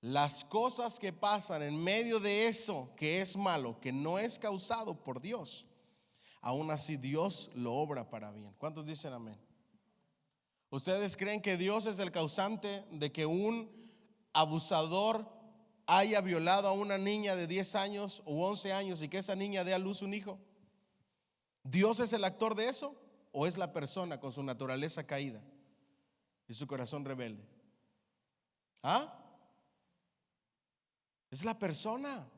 Las cosas que pasan en medio de eso que es malo, que no es causado por Dios, aún así Dios lo obra para bien. ¿Cuántos dicen amén? ¿Ustedes creen que Dios es el causante de que un abusador haya violado a una niña de 10 años u 11 años y que esa niña dé a luz un hijo? ¿Dios es el actor de eso o es la persona con su naturaleza caída y su corazón rebelde? ¿Ah? Es la persona,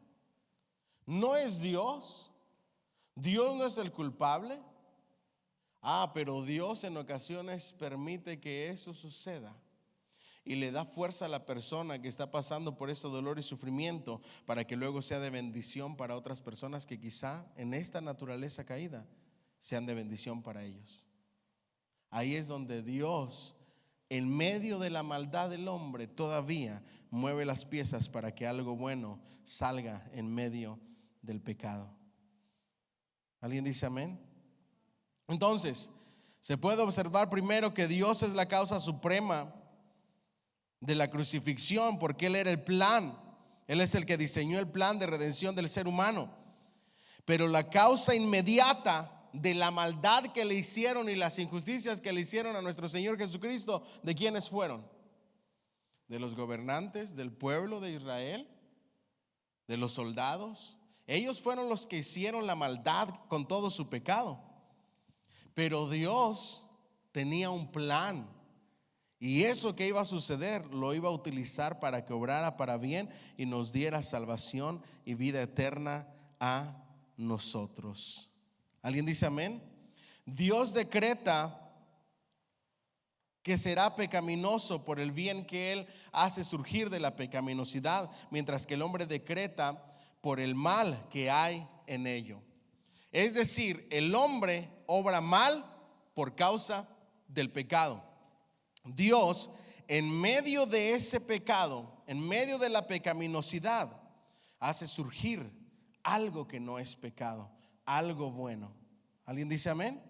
no es Dios. Dios no es el culpable. Pero Dios en ocasiones permite que eso suceda y le da fuerza a la persona que está pasando por ese dolor y sufrimiento para que luego sea de bendición para otras personas que quizá en esta naturaleza caída sean de bendición para ellos. Ahí es donde Dios, en medio de la maldad del hombre, todavía mueve las piezas para que algo bueno salga en medio del pecado. ¿Alguien dice amén? Entonces, se puede observar primero que Dios es la causa suprema de la crucifixión, porque Él era el plan. Él es el que diseñó el plan de redención del ser humano. Pero la causa inmediata de la maldad que le hicieron y las injusticias que le hicieron a nuestro Señor Jesucristo, ¿de quiénes fueron? De los gobernantes del pueblo de Israel, de los soldados. Ellos fueron los que hicieron la maldad con todo su pecado. Pero Dios tenía un plan, y eso que iba a suceder lo iba a utilizar para que obrara para bien y nos diera salvación y vida eterna a nosotros. ¿Alguien dice amén? Dios decreta que será pecaminoso por el bien que Él hace surgir de la pecaminosidad, mientras que el hombre decreta por el mal que hay en ello. Es decir, el hombre obra mal por causa del pecado. Dios, en medio de ese pecado, en medio de la pecaminosidad, hace surgir algo que no es pecado, algo bueno. ¿Alguien dice amén?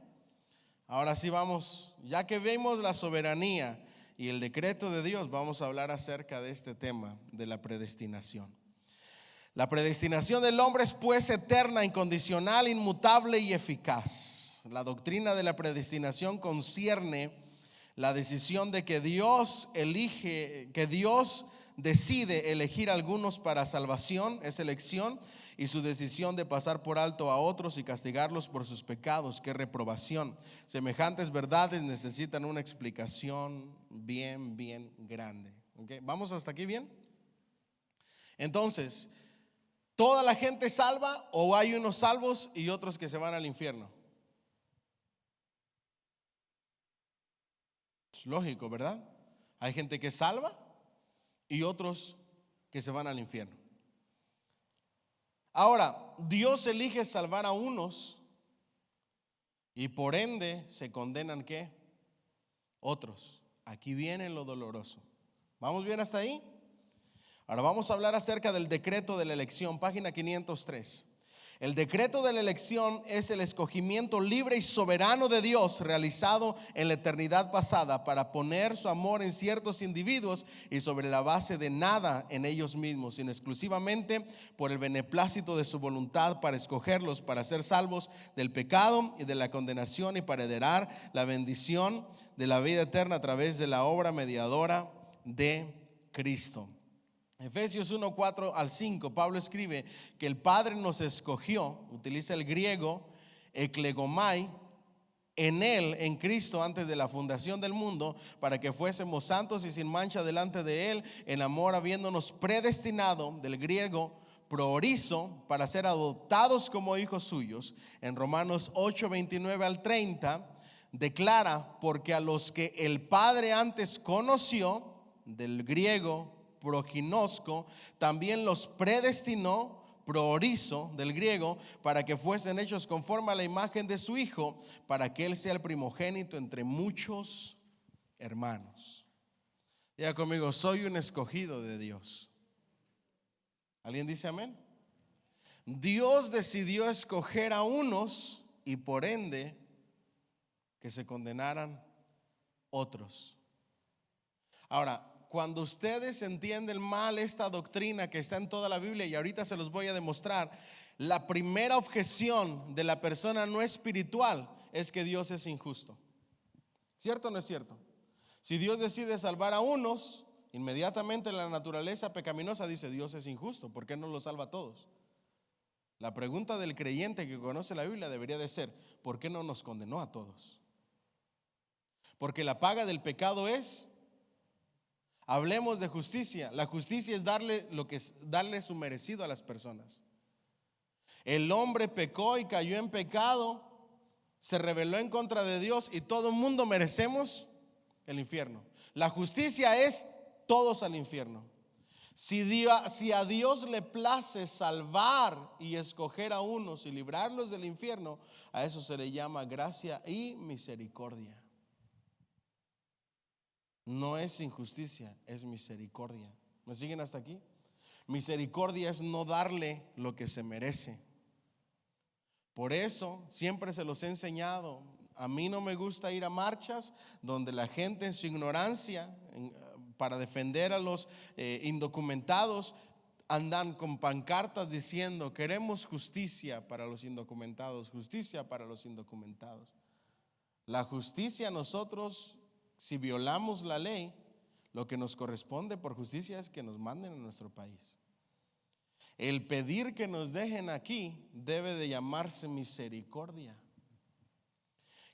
Ahora sí vamos, ya que vemos la soberanía y el decreto de Dios, vamos a hablar acerca de este tema de la predestinación. La predestinación del hombre es pues eterna, incondicional, inmutable y eficaz. La doctrina de la predestinación concierne la decisión de que Dios decide elegir a algunos para salvación, es elección, y su decisión de pasar por alto a otros y castigarlos por sus pecados, que reprobación. Semejantes verdades necesitan una explicación bien grande. ¿Okay? ¿Vamos hasta aquí bien? Entonces, ¿toda la gente salva o hay unos salvos y otros que se van al infierno? Es lógico, ¿verdad? Hay gente que salva y otros que se van al infierno. Ahora, Dios elige salvar a unos y por ende se condenan ¿qué? Otros. Aquí viene lo doloroso. ¿Vamos bien hasta ahí? Ahora vamos a hablar acerca del decreto de la elección, página 503. El decreto de la elección es el escogimiento libre y soberano de Dios realizado en la eternidad pasada para poner su amor en ciertos individuos y sobre la base de nada en ellos mismos, sino exclusivamente por el beneplácito de su voluntad para escogerlos para ser salvos del pecado y de la condenación y para heredar la bendición de la vida eterna a través de la obra mediadora de Cristo. Efesios 1, 4 al 5, Pablo escribe que el Padre nos escogió, utiliza el griego eklegomai, en Él, en Cristo, antes de la fundación del mundo, para que fuésemos santos y sin mancha delante de Él, en amor, habiéndonos predestinado, del griego proorizo, para ser adoptados como hijos suyos. En Romanos 8, 29 al 30, declara: porque a los que el Padre antes conoció, del griego proginosko, también los predestinó, proorizo, del griego, para que fuesen hechos conforme a la imagen de su Hijo, para que Él sea el primogénito entre muchos hermanos. Diga conmigo: soy un escogido de Dios. ¿Alguien dice amén? Dios decidió escoger a unos y por ende que se condenaran otros. Ahora, cuando ustedes entienden mal esta doctrina que está en toda la Biblia, y ahorita se los voy a demostrar, la primera objeción de la persona no espiritual es que Dios es injusto. ¿Cierto o no es cierto? Si Dios decide salvar a unos, inmediatamente la naturaleza pecaminosa dice: Dios es injusto, ¿por qué no los salva a todos? La pregunta del creyente que conoce la Biblia debería de ser: ¿por qué no nos condenó a todos? Porque la paga del pecado es... Hablemos de justicia. La justicia es darle su merecido a las personas. El hombre pecó y cayó en pecado, se rebeló en contra de Dios y todo el mundo merecemos el infierno. La justicia es todos al infierno. Si a Dios le place salvar y escoger a unos y librarlos del infierno, a eso se le llama gracia y misericordia. No es injusticia, es misericordia. ¿Me siguen hasta aquí? Misericordia es no darle lo que se merece. Por eso siempre se los he enseñado. A mí no me gusta ir a marchas donde la gente en su ignorancia, para defender a los indocumentados, andan con pancartas diciendo: queremos justicia para los indocumentados, justicia para los indocumentados. La justicia, nosotros, si violamos la ley, lo que nos corresponde por justicia es que nos manden a nuestro país. El pedir que nos dejen aquí debe de llamarse misericordia.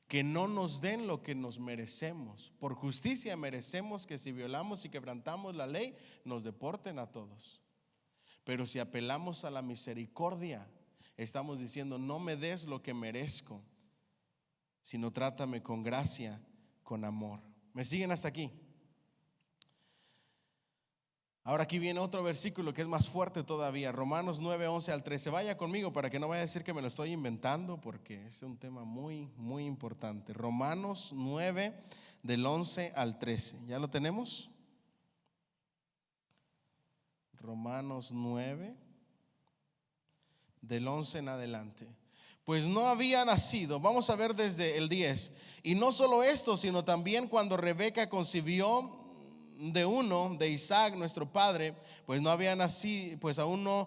Que no nos den lo que nos merecemos. Por justicia merecemos que si violamos y quebrantamos la ley, nos deporten a todos. Pero si apelamos a la misericordia, estamos diciendo: no me des lo que merezco, sino trátame con gracia, con amor. ¿Me siguen hasta aquí? Ahora aquí viene otro versículo que es más fuerte todavía. Romanos 9, 11 al 13. Vaya conmigo para que no vaya a decir que me lo estoy inventando, porque es un tema muy, muy importante. Romanos 9, del 11 al 13. ¿Ya lo tenemos? Romanos 9, del 11 en adelante. Pues no había nacido, vamos a ver desde el 10. Y no solo esto, sino también cuando Rebeca concibió de uno, de Isaac, nuestro padre, pues no había nacido, pues aún no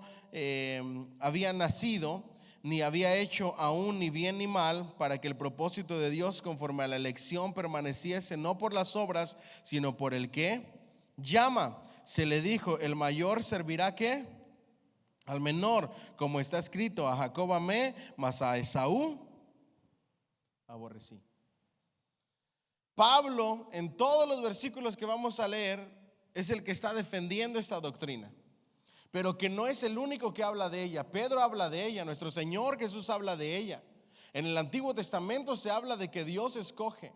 había nacido, ni había hecho aún ni bien ni mal, para que el propósito de Dios conforme a la elección permaneciese no por las obras, sino por el que llama. Se le dijo: el mayor servirá ¿qué? Al menor, como está escrito: a Jacob amé, mas a Esaú aborrecí. Pablo, en todos los versículos que vamos a leer, es el que está defendiendo esta doctrina, pero que no es el único que habla de ella. Pedro habla de ella, nuestro Señor Jesús habla de ella. En el Antiguo Testamento se habla de que Dios escoge.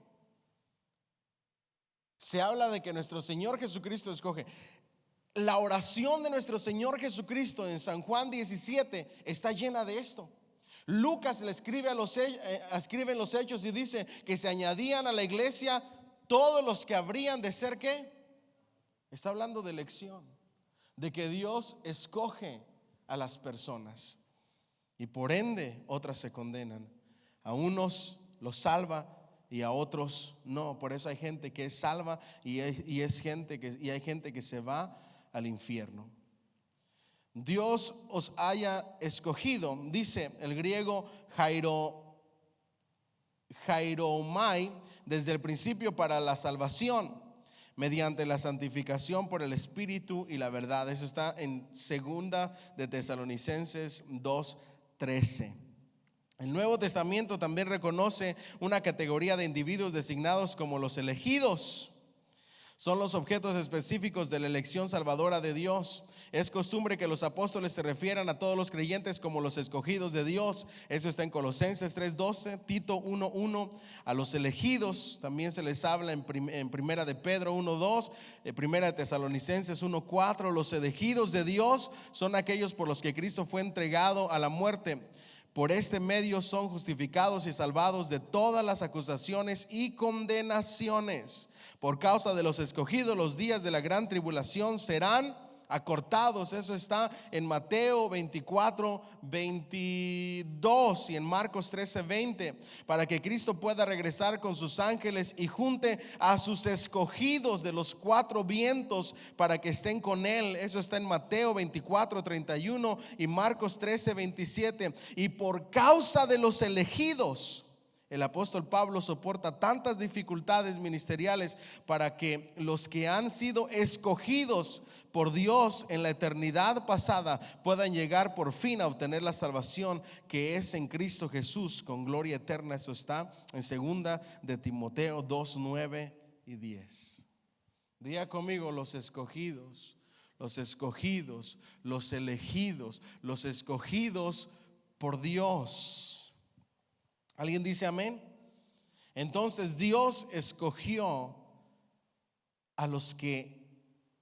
Se habla de que nuestro Señor Jesucristo escoge. La oración de nuestro Señor Jesucristo en San Juan 17 está llena de esto. Lucas le escribe en los Hechos y dice que se añadían a la iglesia todos los que habrían de ser ¿qué? Está hablando de elección, de que Dios escoge a las personas y por ende otras se condenan. A unos los salva y a otros no. Por eso hay gente que es salva y hay gente que se va al infierno. Dios os haya escogido, dice el griego jairomai, desde el principio para la salvación, mediante la santificación por el Espíritu y la verdad. Eso está en 2 de Tesalonicenses 2:13. El Nuevo Testamento también reconoce una categoría de individuos designados como los elegidos. Son los objetos específicos de la elección salvadora de Dios. Es costumbre que los apóstoles se refieran a todos los creyentes como los escogidos de Dios. Eso está en Colosenses 3:12, Tito 1:1. A los elegidos también se les habla en Primera de Pedro 1:2, Primera de Tesalonicenses 1:4. Los elegidos de Dios son aquellos por los que Cristo fue entregado a la muerte. Por este medio son justificados y salvados de todas las acusaciones y condenaciones. Por causa de los escogidos, los días de la gran tribulación serán acortados. Eso está en Mateo 24:22 y en Marcos 13:20, para que Cristo pueda regresar con sus ángeles y junte a sus escogidos de los cuatro vientos para que estén con él. Eso está en Mateo 24:31 y Marcos 13:27. Y por causa de los elegidos, el apóstol Pablo soporta tantas dificultades ministeriales para que los que han sido escogidos por Dios en la eternidad pasada puedan llegar por fin a obtener la salvación que es en Cristo Jesús con gloria eterna. Eso está en 2 de Timoteo 2:9 y 10. Diga conmigo: los escogidos, los escogidos, los elegidos, los escogidos por Dios. ¿Alguien dice amén? Entonces Dios escogió a los que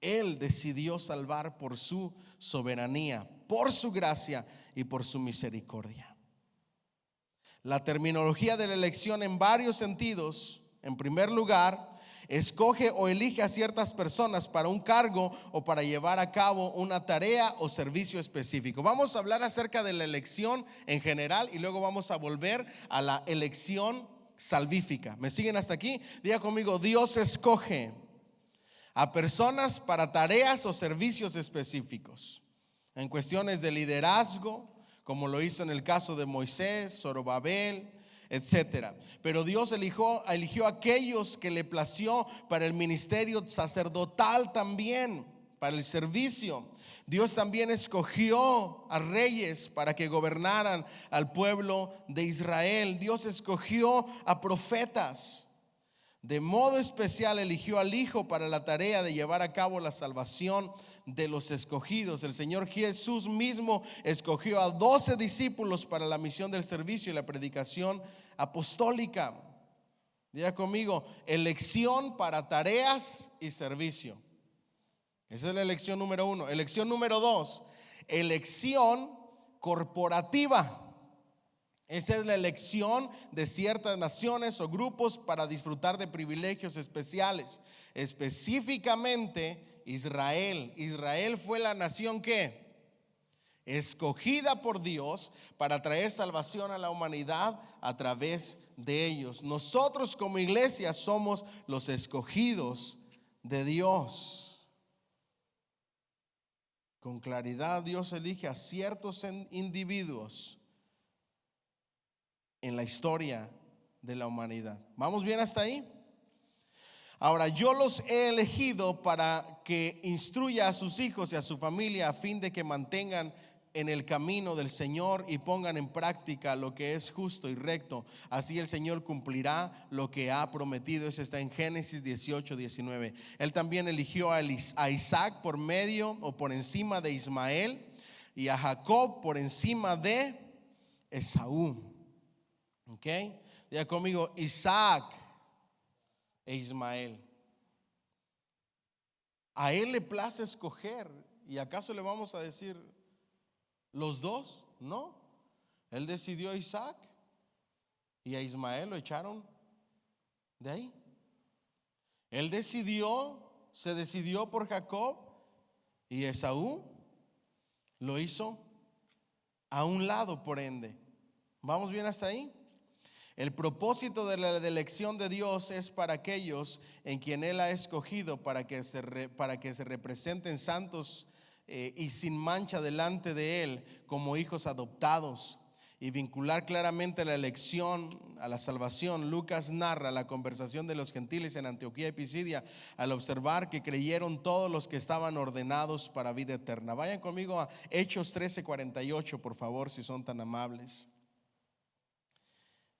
Él decidió salvar por su soberanía, por su gracia y por su misericordia. La terminología de la elección en varios sentidos. En primer lugar, escoge o elige a ciertas personas para un cargo o para llevar a cabo una tarea o servicio específico. Vamos a hablar acerca de la elección en general y luego vamos a volver a la elección salvífica. ¿Me siguen hasta aquí? Diga conmigo: Dios escoge a personas para tareas o servicios específicos. En cuestiones de liderazgo, como lo hizo en el caso de Moisés, Zorobabel, etcétera. Pero Dios eligió a aquellos que le plació para el ministerio sacerdotal también, para el servicio. Dios también escogió a reyes para que gobernaran al pueblo de Israel. Dios escogió a profetas. De modo especial eligió al Hijo para la tarea de llevar a cabo la salvación de los escogidos. El Señor Jesús mismo escogió a 12 discípulos para la misión del servicio y la predicación apostólica. Diga conmigo: elección para tareas y servicio. Esa es la elección número 1. Elección número 2, elección corporativa. Esa es la elección de ciertas naciones o grupos para disfrutar de privilegios especiales. Específicamente Israel. Israel fue la nación que escogida por Dios para traer salvación a la humanidad a través de ellos. Nosotros como iglesia somos los escogidos de Dios. Con claridad Dios elige a ciertos individuos en la historia de la humanidad. ¿Vamos bien hasta ahí? Ahora, yo los he elegido para que instruya a sus hijos y a su familia a fin de que mantengan en el camino del Señor y pongan en práctica lo que es justo y recto. Así el Señor cumplirá lo que ha prometido. Eso está en Génesis 18:19. Él también eligió a Isaac por medio o por encima de Ismael y a Jacob por encima de Esaú. Ok, diga conmigo: Isaac e Ismael. A él le place escoger. ¿Y acaso le vamos a decir los dos? No. Él decidió a Isaac y a Ismael lo echaron de ahí. Él se decidió por Jacob y Esaú lo hizo a un lado, por ende. ¿Vamos bien hasta ahí? El propósito de la elección de Dios es para aquellos en quien Él ha escogido para que se representen santos y sin mancha delante de Él como hijos adoptados, y vincular claramente la elección a la salvación. Lucas narra la conversación de los gentiles en Antioquía y Pisidia al observar que creyeron todos los que estaban ordenados para vida eterna. Vayan conmigo a Hechos 13:48, por favor, si son tan amables.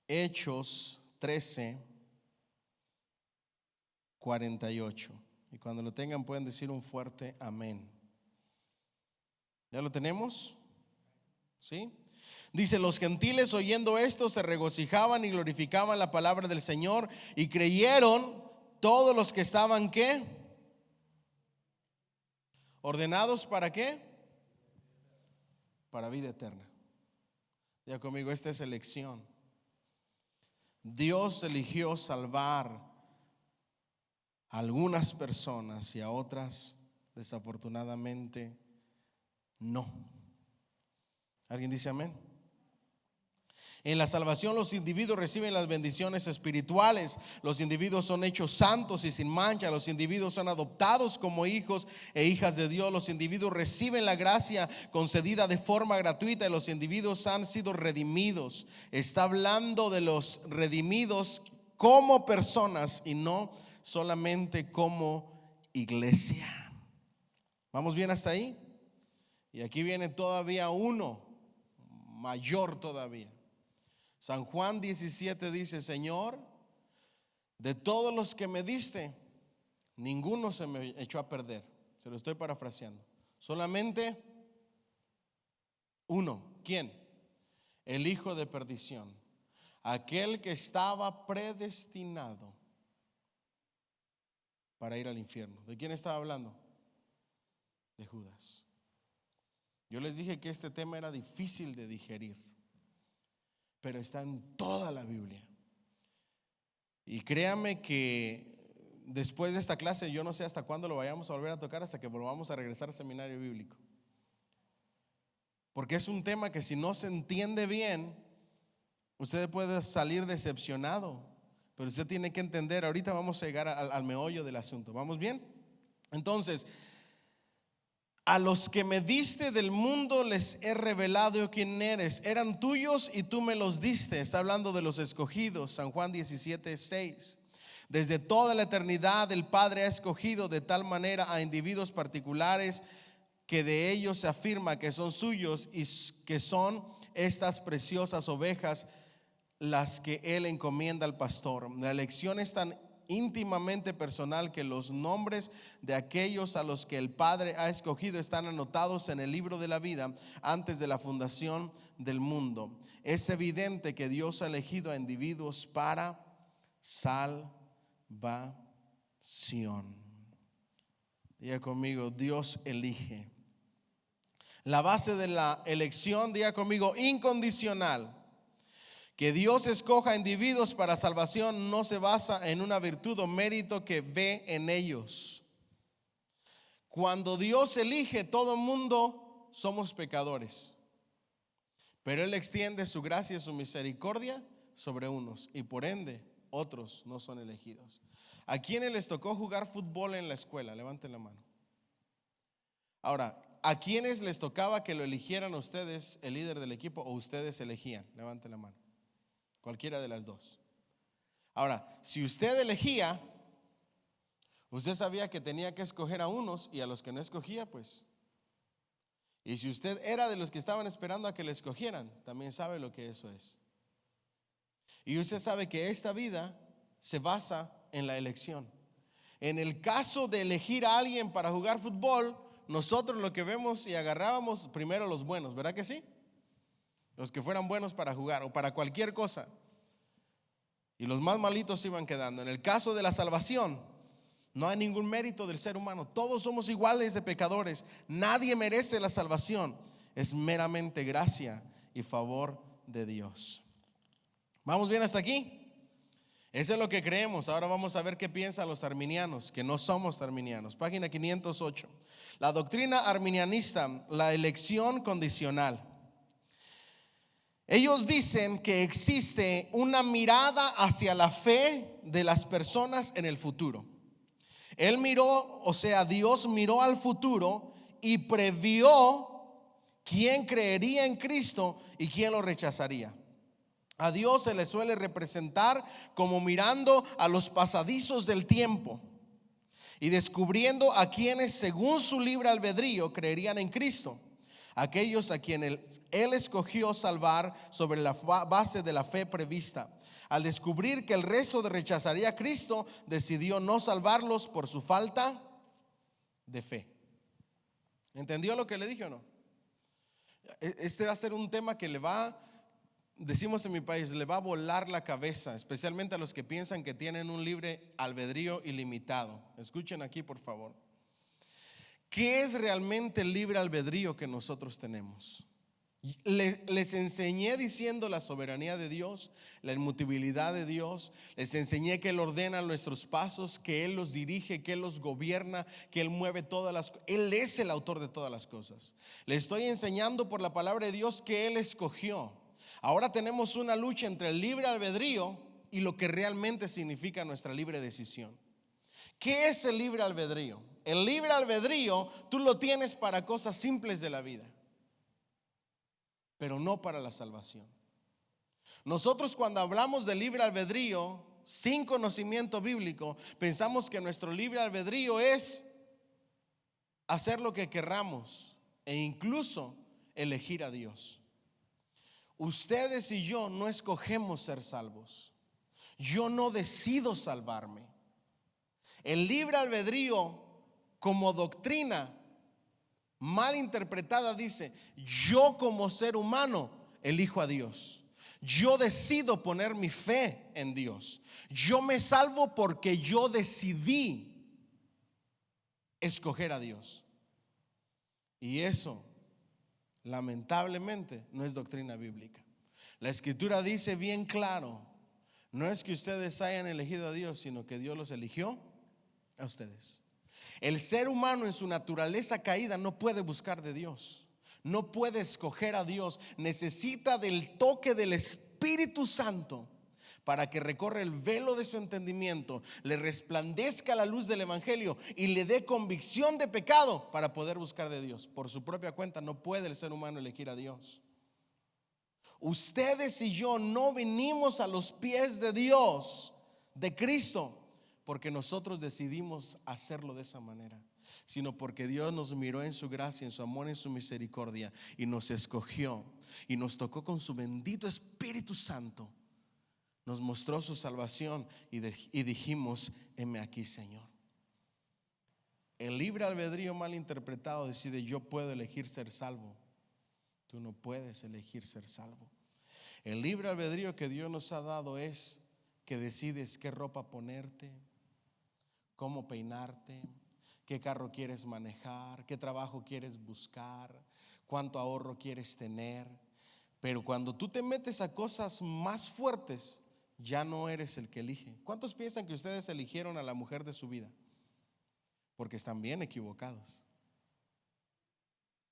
Hechos 13:48. Y cuando lo tengan pueden decir un fuerte amén. ¿Ya lo tenemos? ¿Sí? Dice: los gentiles oyendo esto se regocijaban y glorificaban la palabra del Señor, y creyeron todos los que estaban, ¿qué? ¿Ordenados para qué? Para vida eterna. Ya conmigo, esta es elección. Dios eligió salvar a algunas personas y a otras desafortunadamente no. ¿Alguien dice amén? En la salvación los individuos reciben las bendiciones espirituales. Los individuos son hechos santos y sin mancha. Los individuos son adoptados como hijos e hijas de Dios. Los individuos reciben la gracia concedida de forma gratuita y los individuos han sido redimidos. Está hablando de los redimidos como personas y no solamente como iglesia. ¿Vamos bien hasta ahí? Y aquí viene todavía uno mayor todavía. San Juan 17 dice: Señor, de todos los que me diste, ninguno se me echó a perder. Se lo estoy parafraseando. Solamente uno. ¿Quién? El hijo de perdición, aquel que estaba predestinado para ir al infierno. ¿De quién estaba hablando? De Judas. Yo les dije que este tema era difícil de digerir, pero está en toda la Biblia. Y créame que después de esta clase, yo no sé hasta cuándo lo vayamos a volver a tocar, hasta que volvamos a regresar al seminario bíblico. Porque es un tema que si no se entiende bien, usted puede salir decepcionado. Pero usted tiene que entender, ahorita vamos a llegar al meollo del asunto. ¿Vamos bien? Entonces, a los que me diste del mundo les he revelado quién eres. Eran tuyos y tú me los diste. Está hablando de los escogidos. San Juan 17:6. Desde toda la eternidad el Padre ha escogido de tal manera a individuos particulares que de ellos se afirma que son suyos y que son estas preciosas ovejas las que Él encomienda al pastor. La elección es tan íntimamente personal que los nombres de aquellos a los que el Padre ha escogido están anotados en el libro de la vida antes de la fundación del mundo. Es evidente que Dios ha elegido a individuos para salvación. Diga conmigo: Dios elige. La base de la elección, diga conmigo, incondicional. Que Dios escoja individuos para salvación no se basa en una virtud o mérito que ve en ellos. Cuando Dios elige, todo mundo somos pecadores, pero Él extiende su gracia y su misericordia sobre unos, y por ende otros no son elegidos. ¿A quiénes les tocó jugar fútbol en la escuela? Levanten la mano. Ahora, ¿a quiénes les tocaba que lo eligieran ustedes, el líder del equipo, o ustedes elegían? Levanten la mano. Cualquiera de las dos. Ahora, si usted elegía, usted sabía que tenía que escoger a unos, y a los que no escogía, pues. Y si usted era de los que estaban esperando a que le escogieran, también sabe lo que eso es. Y usted sabe que esta vida se basa en la elección. En el caso de elegir a alguien para jugar fútbol, nosotros lo que vemos y agarrábamos primero los buenos, ¿verdad que sí? Los que fueran buenos para jugar o para cualquier cosa. Y los más malitos se iban quedando. En el caso de la salvación, no hay ningún mérito del ser humano. Todos somos iguales de pecadores. Nadie merece la salvación. Es meramente gracia y favor de Dios. ¿Vamos bien hasta aquí? Eso es lo que creemos. Ahora vamos a ver qué piensan los arminianos, que no somos arminianos. Página 508. La doctrina arminianista, la elección condicional. Ellos dicen que existe una mirada hacia la fe de las personas en el futuro. Él miró, o sea, Dios miró al futuro y previó quién creería en Cristo y quién lo rechazaría. A Dios se le suele representar como mirando a los pasadizos del tiempo y descubriendo a quienes según su libre albedrío creerían en Cristo. Aquellos a quienes Él escogió salvar sobre la base de la fe prevista. Al descubrir que el resto rechazaría a Cristo, decidió no salvarlos por su falta de fe. ¿Entendió lo que le dije o no? Este va a ser un tema que decimos en mi país, le va a volar la cabeza, especialmente a los que piensan que tienen un libre albedrío ilimitado. Escuchen aquí, por favor. ¿Qué es realmente el libre albedrío que nosotros tenemos? Les enseñé diciendo la soberanía de Dios, la inmutabilidad de Dios. Les enseñé que Él ordena nuestros pasos, que Él los dirige, que Él los gobierna, que Él mueve todas las cosas. Él es el autor de todas las cosas. Les estoy enseñando por la palabra de Dios que Él escogió. Ahora tenemos una lucha entre el libre albedrío y lo que realmente significa nuestra libre decisión. ¿Qué es el libre albedrío? El libre albedrío tú lo tienes para cosas simples de la vida, pero no para la salvación. Nosotros cuando hablamos de libre albedrío sin conocimiento bíblico, pensamos que nuestro libre albedrío es hacer lo que querramos e incluso elegir a Dios. Ustedes y yo no escogemos ser salvos. Yo no decido salvarme. El libre albedrío como doctrina mal interpretada dice: yo como ser humano elijo a Dios. Yo decido poner mi fe en Dios. Yo me salvo porque yo decidí escoger a Dios. Y eso, lamentablemente, no es doctrina bíblica. La Escritura dice bien claro: no es que ustedes hayan elegido a Dios, sino que Dios los eligió a ustedes. El ser humano en su naturaleza caída no puede buscar de Dios, no puede escoger a Dios. Necesita del toque del Espíritu Santo para que recorra el velo de su entendimiento, le resplandezca la luz del Evangelio y le dé convicción de pecado para poder buscar de Dios. Por su propia cuenta no puede el ser humano elegir a Dios. Ustedes y yo no vinimos a los pies de Dios, de Cristo, porque nosotros decidimos hacerlo de esa manera, sino porque Dios nos miró en su gracia, en su amor, en su misericordia, y nos escogió y nos tocó con su bendito Espíritu Santo. Nos mostró su salvación y dijimos: heme aquí, Señor. El libre albedrío mal interpretado decide: yo puedo elegir ser salvo. Tú no puedes elegir ser salvo. El libre albedrío que Dios nos ha dado es que decides qué ropa ponerte, cómo peinarte, qué carro quieres manejar, qué trabajo quieres buscar, cuánto ahorro quieres tener. Pero cuando tú te metes a cosas más fuertes, ya no eres el que elige. ¿Cuántos piensan que ustedes eligieron a la mujer de su vida? Porque están bien equivocados.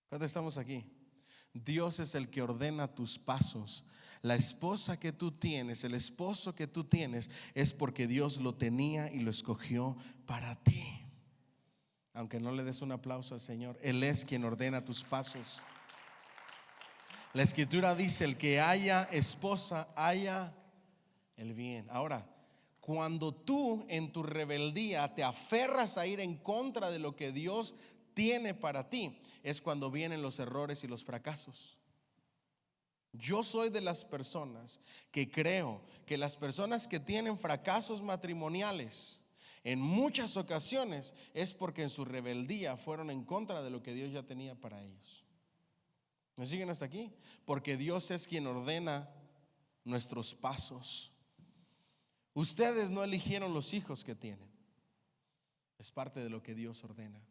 ¿Cuántos estamos aquí? Dios es el que ordena tus pasos. La esposa que tú tienes, el esposo que tú tienes, es porque Dios lo tenía y lo escogió para ti. Aunque no le des un aplauso al Señor, Él es quien ordena tus pasos. La Escritura dice: el que haya esposa, haya el bien. Ahora, cuando tú en tu rebeldía te aferras a ir en contra de lo que Dios tiene para ti, es cuando vienen los errores y los fracasos. Yo soy de las personas que creo que las personas que tienen fracasos matrimoniales en muchas ocasiones es porque en su rebeldía fueron en contra de lo que Dios ya tenía para ellos. ¿Me siguen hasta aquí? Porque Dios es quien ordena nuestros pasos. Ustedes no eligieron los hijos que tienen. Es parte de lo que Dios ordena.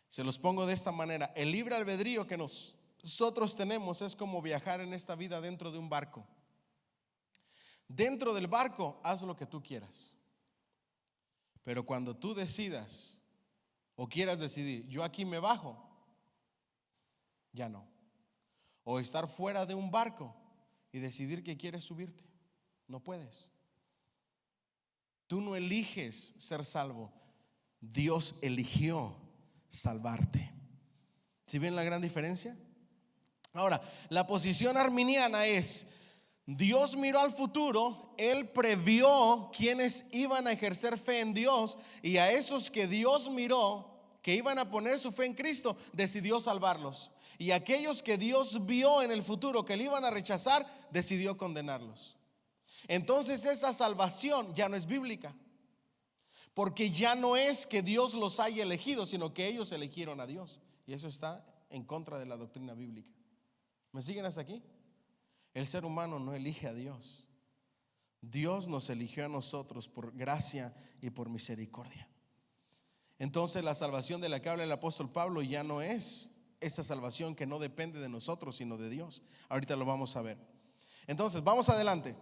Se los pongo de esta manera: el libre albedrío que nosotros tenemos es como viajar en esta vida dentro de un barco. Dentro del barco haz lo que tú quieras, pero cuando tú decidas o quieras decidir: yo aquí me bajo, ya no. O estar fuera de un barco y decidir que quieres subirte, no puedes. Tú no eliges ser salvo, Dios eligió salvarte. ¿Sí ven la gran diferencia? Ahora, la posición arminiana es: Dios miró al futuro, Él previó quienes iban a ejercer fe en Dios, y a esos que Dios miró que iban a poner su fe en Cristo, decidió salvarlos. Y aquellos que Dios vio en el futuro que le iban a rechazar, decidió condenarlos. Entonces esa salvación ya no es bíblica, porque ya no es que Dios los haya elegido, sino que ellos eligieron a Dios. Y eso está en contra de la doctrina bíblica. ¿Me siguen hasta aquí? El ser humano no elige a Dios. Dios nos eligió a nosotros por gracia y por misericordia. Entonces la salvación de la que habla el apóstol Pablo ya no es esta salvación que no depende de nosotros, sino de Dios. Ahorita lo vamos a ver. Entonces, vamos adelante.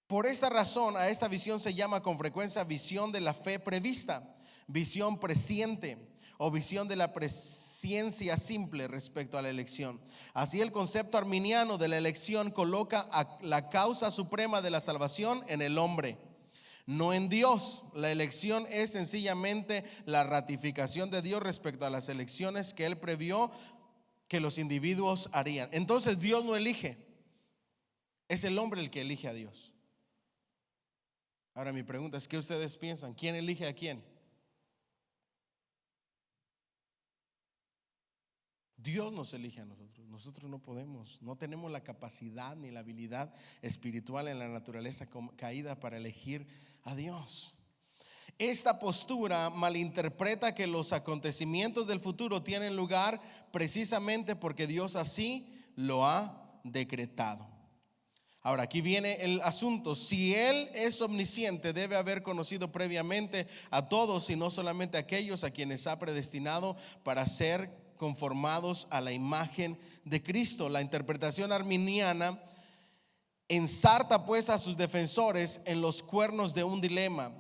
Por esta razón, a esta visión se llama con frecuencia visión de la fe prevista, visión presciente o visión de la presciencia simple respecto a la elección. Así, el concepto arminiano de la elección coloca a la causa suprema de la salvación en el hombre, no en Dios. La elección es sencillamente la ratificación de Dios respecto a las elecciones que Él previó que los individuos harían. Entonces Dios no elige, es el hombre el que elige a Dios. Ahora mi pregunta es, ¿qué ustedes piensan? ¿Quién elige a quién? Dios nos elige a nosotros. Nosotros no podemos, no tenemos la capacidad ni la habilidad espiritual en la naturaleza caída para elegir a Dios. Esta postura malinterpreta que los acontecimientos del futuro tienen lugar precisamente porque Dios así lo ha decretado. Ahora, aquí viene el asunto. Si Él es omnisciente, debe haber conocido previamente a todos y no solamente a aquellos a quienes ha predestinado para ser conformados a la imagen de Cristo. La interpretación arminiana ensarta pues a sus defensores en los cuernos de un dilema.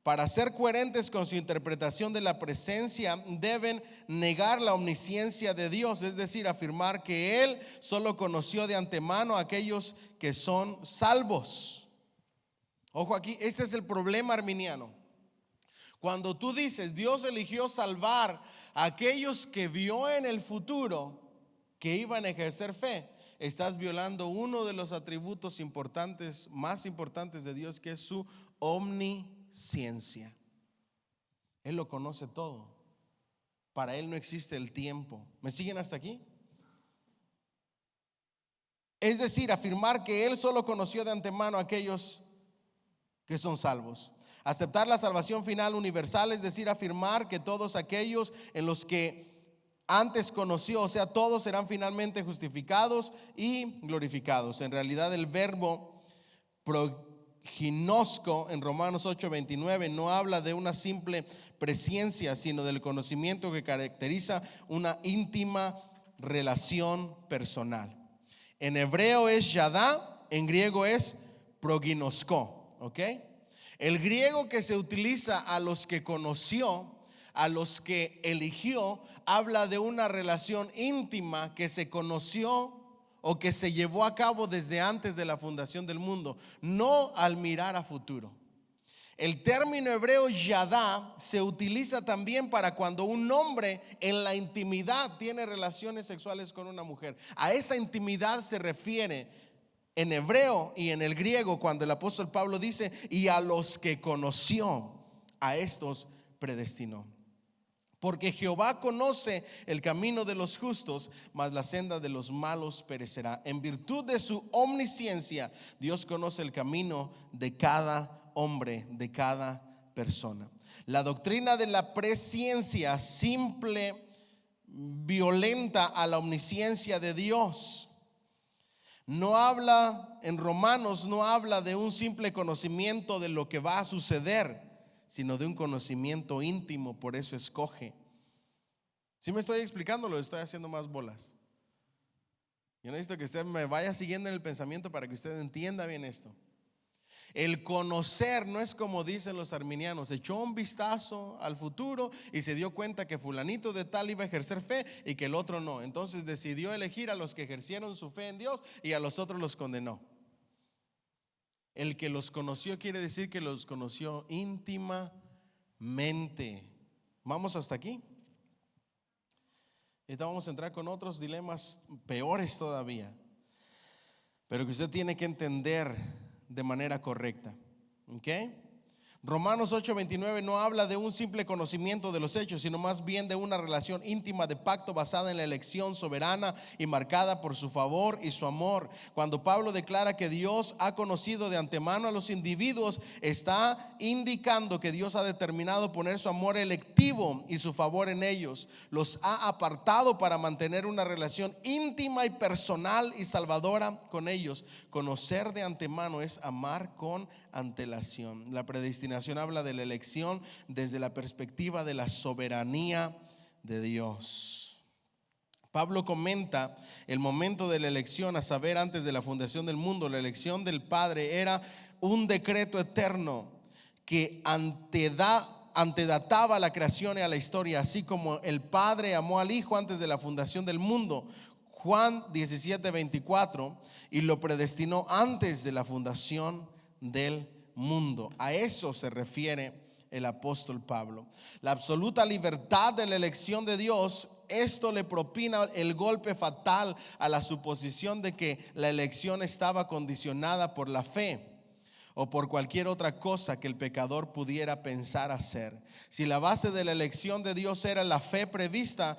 Para ser coherentes con su interpretación de la presencia, deben negar la omnisciencia de Dios, es decir, afirmar que Él solo conoció de antemano a aquellos que son salvos. Ojo aquí, este es el problema arminiano. Cuando tú dices Dios eligió salvar a aquellos que vio en el futuro que iban a ejercer fe, estás violando uno de los atributos importantes, más importantes de Dios, que es su omnisciencia. Él lo conoce todo. Para Él no existe el tiempo. ¿Me siguen hasta aquí? Es decir, afirmar que Él solo conoció de antemano a aquellos que son salvos. Aceptar la salvación final universal, es decir, afirmar que todos aquellos en los que antes conoció, o sea, todos serán finalmente justificados y glorificados. En realidad, el verbo prognosco en Romanos 8:29 no habla de una simple presciencia, sino del conocimiento que caracteriza una íntima relación personal. En hebreo es yadá, en griego es proginosko, ¿ok? El griego que se utiliza a los que conoció, a los que eligió, habla de una relación íntima que se conoció o que se llevó a cabo desde antes de la fundación del mundo, no al mirar a futuro. El término hebreo yadá se utiliza también para cuando un hombre en la intimidad tiene relaciones sexuales con una mujer. A esa intimidad se refiere en hebreo y en el griego cuando el apóstol Pablo dice: y a los que conoció, a estos predestinó. Porque Jehová conoce el camino de los justos, mas la senda de los malos perecerá. En virtud de su omnisciencia, Dios conoce el camino de cada hombre, de cada persona. La doctrina de la presciencia simple violenta a la omnisciencia de Dios. No habla, en Romanos no habla de un simple conocimiento de lo que va a suceder, sino de un conocimiento íntimo. Por eso escoge. ¿Sí me estoy explicando? Lo estoy haciendo más bolas. Yo necesito que usted me vaya siguiendo en el pensamiento para que usted entienda bien esto. El conocer no es como dicen los arminianos: echó un vistazo al futuro y se dio cuenta que fulanito de tal iba a ejercer fe y que el otro no. Entonces decidió elegir a los que ejercieron su fe en Dios y a los otros los condenó. El que los conoció quiere decir que los conoció íntimamente. ¿Vamos hasta aquí? Ahorita vamos a entrar con otros dilemas peores todavía, pero que usted tiene que entender de manera correcta. ¿Ok? Romanos 8:29 no habla de un simple conocimiento de los hechos, sino más bien de una relación íntima de pacto basada en la elección soberana y marcada por su favor y su amor. Cuando Pablo declara que Dios ha conocido de antemano a los individuos, está indicando que Dios ha determinado poner su amor electivo y su favor en ellos. Los ha apartado para mantener una relación íntima y personal y salvadora con ellos. Conocer de antemano es amar con antelación. La predestinación habla de la elección desde la perspectiva de la soberanía de Dios. Pablo comenta el momento de la elección, a saber, antes de la fundación del mundo. La elección del Padre era un decreto eterno que antedataba a la creación y a la historia, así como el Padre amó al Hijo antes de la fundación del mundo. Juan 17:24, y lo predestinó antes de la fundación del mundo. A eso se refiere el apóstol Pablo. La absoluta libertad de la elección de Dios, esto le propina el golpe fatal a la suposición de que la elección estaba condicionada por la fe o por cualquier otra cosa que el pecador pudiera pensar hacer. Si la base de la elección de Dios era la fe prevista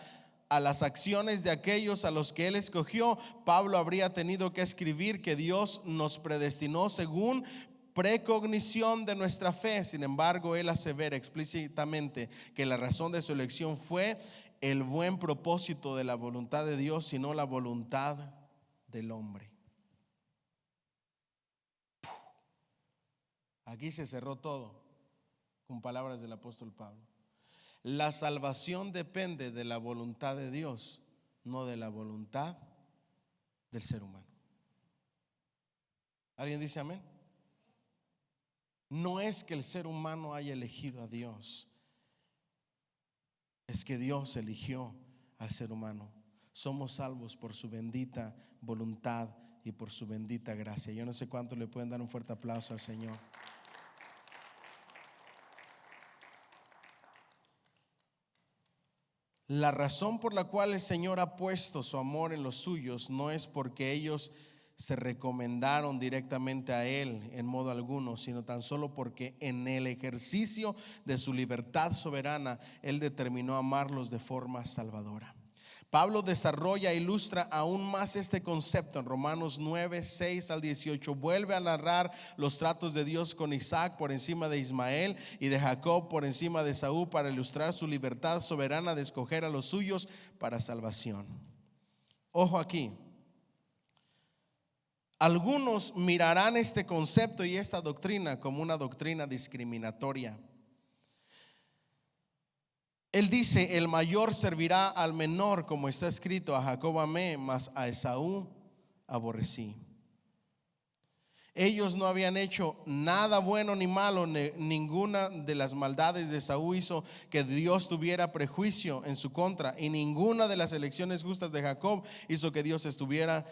a las acciones de aquellos a los que Él escogió, Pablo habría tenido que escribir que Dios nos predestinó según precognición de nuestra fe. Sin embargo, él asevera explícitamente que la razón de su elección fue el buen propósito de la voluntad de Dios y no la voluntad del hombre. Aquí se cerró todo con palabras del apóstol Pablo. La salvación depende de la voluntad de Dios, no de la voluntad del ser humano. ¿Alguien dice amén? No es que el ser humano haya elegido a Dios, es que Dios eligió al ser humano. Somos salvos por su bendita voluntad y por su bendita gracia. Yo no sé cuánto le pueden dar un fuerte aplauso al Señor. La razón por la cual el Señor ha puesto su amor en los suyos no es porque ellos se recomendaron directamente a Él en modo alguno, sino tan solo porque en el ejercicio de su libertad soberana Él determinó amarlos de forma salvadora. Pablo desarrolla e ilustra aún más este concepto en Romanos 9:6-18. Vuelve a narrar los tratos de Dios con Isaac por encima de Ismael y de Jacob por encima de Esaú, para ilustrar su libertad soberana de escoger a los suyos para salvación. Ojo aquí. Algunos mirarán este concepto y esta doctrina como una doctrina discriminatoria. Él dice: el mayor servirá al menor, como está escrito, a Jacob amé, mas a Esaú aborrecí. Ellos no habían hecho nada bueno ni malo, ninguna de las maldades de Esaú hizo que Dios tuviera prejuicio en su contra, y ninguna de las elecciones justas de Jacob hizo que Dios estuviera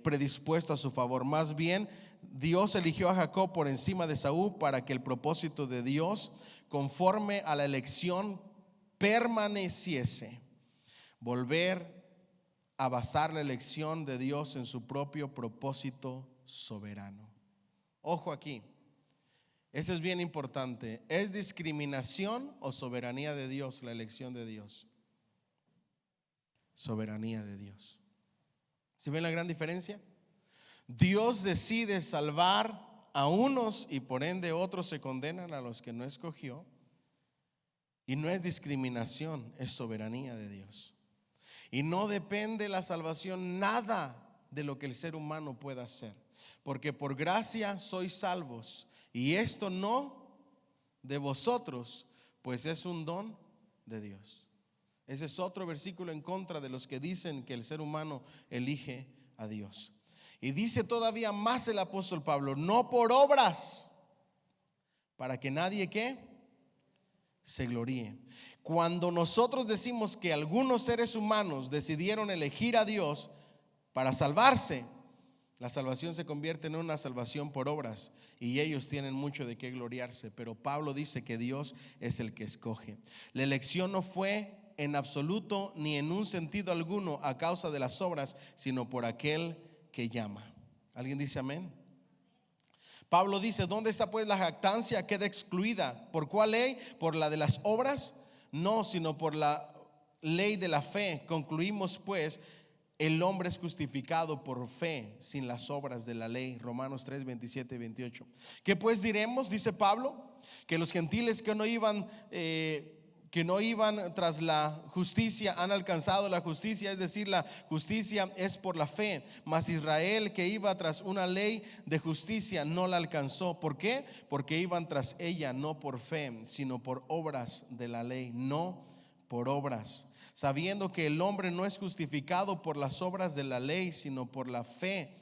predispuesto a su favor. Más bien, Dios eligió a Jacob por encima de Esaú para que el propósito de Dios, conforme a la elección, permaneciese. Volver a basar la elección de Dios en su propio propósito soberano. Ojo aquí, esto es bien importante. ¿Es discriminación o soberanía de Dios la elección de Dios? Soberanía de Dios. ¿Sí ven la gran diferencia? Dios decide salvar a unos y por ende otros se condenan a los que no escogió. Y no es discriminación, es soberanía de Dios. Y no depende la salvación nada de lo que el ser humano pueda hacer, porque por gracia sois salvos, y esto no de vosotros, pues es un don de Dios. Ese es otro versículo en contra de los que dicen que el ser humano elige a Dios. Y dice todavía más el apóstol Pablo: no por obras, para que nadie ¿qué? Se gloríe. Cuando nosotros decimos que algunos seres humanos decidieron elegir a Dios para salvarse, la salvación se convierte en una salvación por obras y ellos tienen mucho de qué gloriarse. Pero Pablo dice que Dios es el que escoge. La elección no fue en absoluto ni en un sentido alguno a causa de las obras, sino por aquel que llama. ¿Alguien dice amén? Pablo dice: ¿dónde está pues la jactancia? Queda excluida. ¿Por cuál ley? ¿Por la de las obras? No, sino por la ley de la fe. Concluimos pues, el hombre es justificado por fe sin las obras de la ley. Romanos 3, 27 y 28. ¿Qué pues diremos? Dice Pablo, que los gentiles que no iban tras la justicia han alcanzado la justicia, es decir, la justicia es por la fe. Mas Israel, que iba tras una ley de justicia, no la alcanzó. ¿Por qué? Porque iban tras ella no por fe, sino por obras de la ley, no por obras, sabiendo que el hombre no es justificado por las obras de la ley, sino por la fe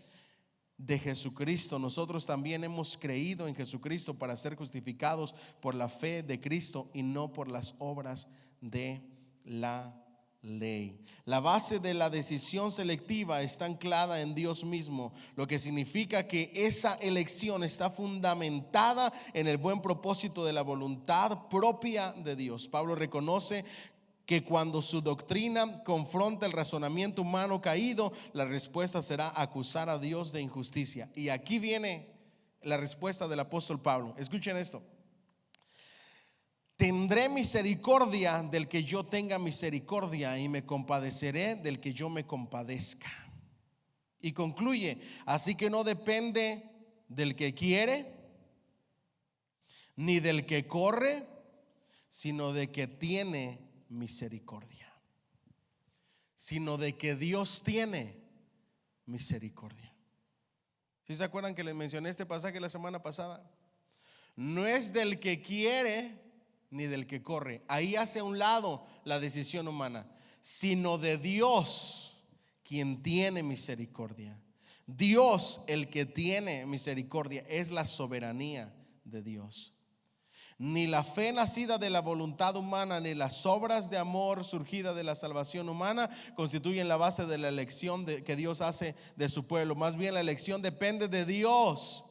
de Jesucristo. Nosotros también hemos creído en Jesucristo para ser justificados por la fe de Cristo y no por las obras de la ley. La base de la decisión selectiva está anclada en Dios mismo, lo que significa que esa elección está fundamentada en el buen propósito de la voluntad propia de Dios. Pablo reconoce que cuando su doctrina confronta el razonamiento humano caído, la respuesta será acusar a Dios de injusticia. Y aquí viene la respuesta del apóstol Pablo. Escuchen esto: tendré misericordia del que yo tenga misericordia, y me compadeceré del que yo me compadezca. Y concluye: así que no depende del que quiere ni del que corre, sino de que tiene misericordia. Sino de que Dios tiene misericordia. ¿Sí se acuerdan que les mencioné este pasaje la semana pasada? No es del que quiere ni del que corre. Ahí hace a un lado la decisión humana, sino de Dios, quien tiene misericordia. Dios, el que tiene misericordia, es la soberanía de Dios. Ni la fe nacida de la voluntad humana, ni las obras de amor surgidas de la salvación humana constituyen la base de la elección que Dios hace de su pueblo. Más bien, la elección depende de Dios,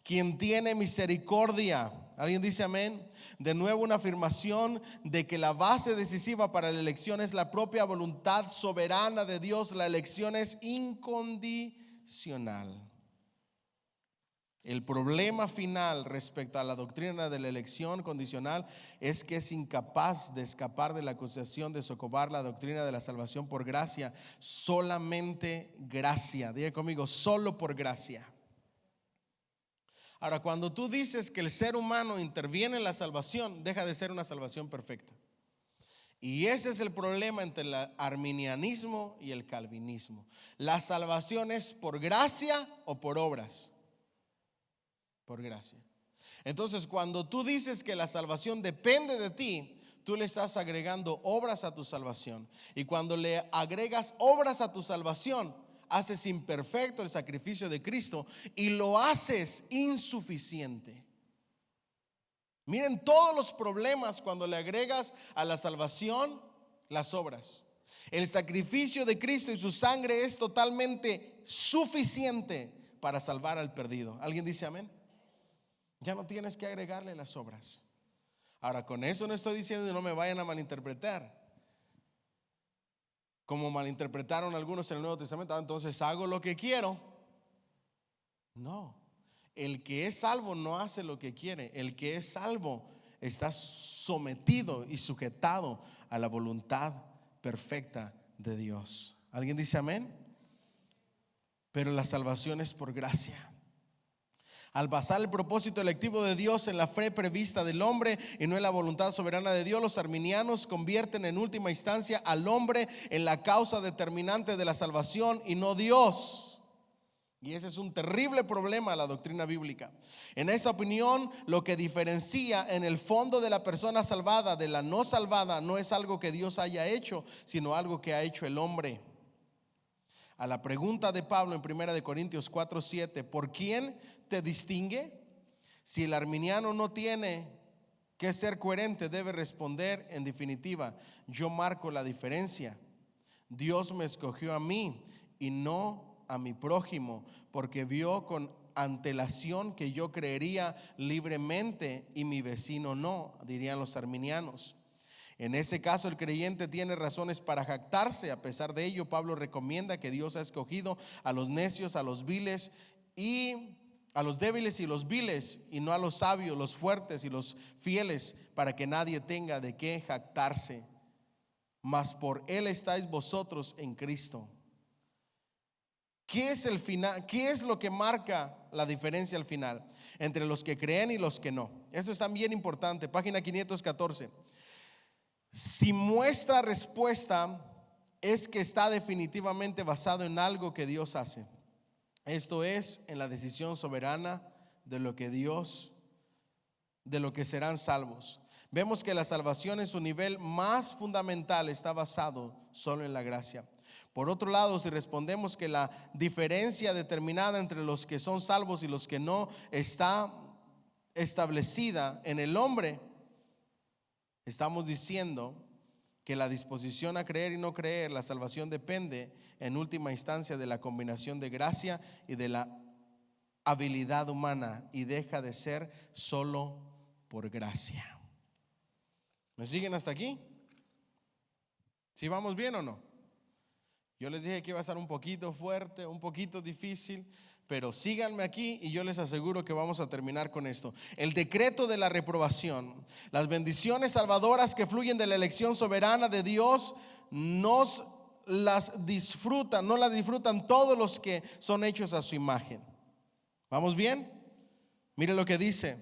quien tiene misericordia. ¿Alguien dice amén? De nuevo, una afirmación de que la base decisiva para la elección es la propia voluntad soberana de Dios. La elección es incondicional. El problema final respecto a la doctrina de la elección condicional es que es incapaz de escapar de la acusación de socavar la doctrina de la salvación por gracia. Solamente gracia. Diga conmigo: solo por gracia. Ahora, cuando tú dices que el ser humano interviene en la salvación, deja de ser una salvación perfecta. Y ese es el problema entre el arminianismo y el calvinismo. La salvación es por gracia o por obras. Por gracia. Entonces, cuando tú dices que la salvación depende de ti, tú le estás agregando obras a tu salvación. Y cuando le agregas obras a tu salvación, haces imperfecto el sacrificio de Cristo y lo haces insuficiente. Miren todos los problemas cuando le agregas a la salvación las obras. El sacrificio de Cristo y su sangre es totalmente suficiente para salvar al perdido. ¿Alguien dice amén? Ya no tienes que agregarle las obras. Ahora, con eso no estoy diciendo y no me vayan a malinterpretar, como malinterpretaron algunos en el Nuevo Testamento. Entonces hago lo que quiero. No, el que es salvo no hace lo que quiere. El que es salvo está sometido y sujetado a la voluntad perfecta de Dios. ¿Alguien dice amén? Pero la salvación es por gracia. Al basar el propósito electivo de Dios en la fe prevista del hombre y no en la voluntad soberana de Dios, los arminianos convierten en última instancia al hombre en la causa determinante de la salvación y no Dios. Y ese es un terrible problema de la doctrina bíblica. En esta opinión, lo que diferencia en el fondo de la persona salvada de la no salvada no es algo que Dios haya hecho, sino algo que ha hecho el hombre. A la pregunta de Pablo en 1 Corintios 4:7, ¿por quién te distingue? Si el arminiano no tiene que ser coherente, debe responder en definitiva: yo marco la diferencia. Dios me escogió a mí y no a mi prójimo, porque vio con antelación que yo creería libremente y mi vecino no, dirían los arminianos. En ese caso, el creyente tiene razones para jactarse. A pesar de ello, Pablo recomienda que Dios ha escogido a los necios, a los viles y a los débiles y los viles, y no a los sabios, los fuertes y los fieles, para que nadie tenga de qué jactarse. Mas por Él estáis vosotros en Cristo. ¿Qué es el final? ¿Qué es lo que marca la diferencia al final entre los que creen y los que no? Esto es también importante. Página 514. Si nuestra respuesta es que está definitivamente basado en algo que Dios hace, esto es, en la decisión soberana de lo que serán salvos. Vemos que la salvación en su nivel más fundamental está basado solo en la gracia. Por otro lado, si respondemos que la diferencia determinada entre los que son salvos y los que no está establecida en el hombre, estamos diciendo que la disposición a creer y no creer, la salvación depende en última instancia de la combinación de gracia y de la habilidad humana, y deja de ser solo por gracia. ¿Me siguen hasta aquí? ¿Sí vamos bien o no? Yo les dije que iba a estar un poquito fuerte, un poquito difícil, pero síganme aquí y yo les aseguro que vamos a terminar con esto. El decreto de la reprobación, las bendiciones salvadoras que fluyen de la elección soberana de Dios, no las disfrutan todos los que son hechos a su imagen. ¿Vamos bien? Mire lo que dice.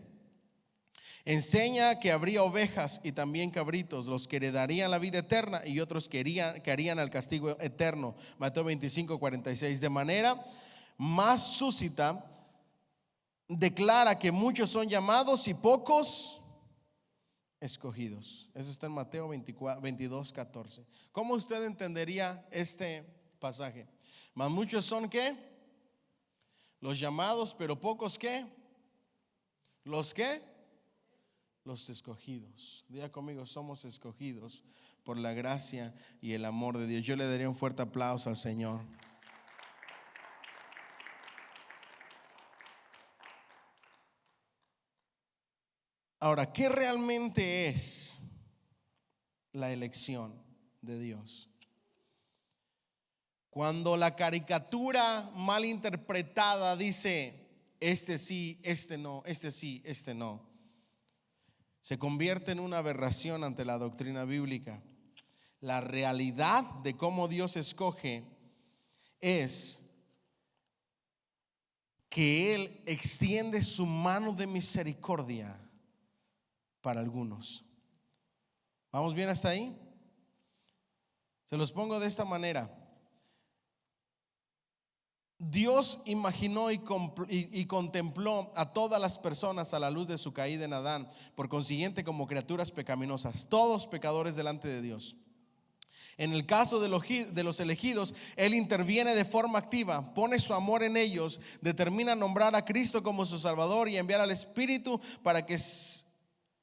Enseña que habría ovejas y también cabritos, los que heredarían la vida eterna y otros que harían al castigo eterno. Mateo 25:46. De manera más súcita declara que muchos son llamados y pocos escogidos. Eso está en Mateo 22:14. ¿Cómo usted entendería este pasaje? Mas muchos son ¿qué? Los llamados, pero pocos ¿qué? ¿Los qué? Los escogidos. Diga conmigo, somos escogidos por la gracia y el amor de Dios. Yo le daría un fuerte aplauso al Señor. Ahora, ¿qué realmente es la elección de Dios? Cuando la caricatura mal interpretada dice, este sí, este no, este sí, este no, se convierte en una aberración ante la doctrina bíblica. La realidad de cómo Dios escoge es que Él extiende su mano de misericordia para algunos. ¿Vamos bien hasta ahí? Se los pongo de esta manera. Dios imaginó y contempló a todas las personas a la luz de su caída en Adán, por consiguiente como criaturas pecaminosas, todos pecadores delante de Dios. En el caso de los elegidos, Él interviene de forma activa, pone su amor en ellos, determina nombrar a Cristo como su Salvador y enviar al Espíritu para que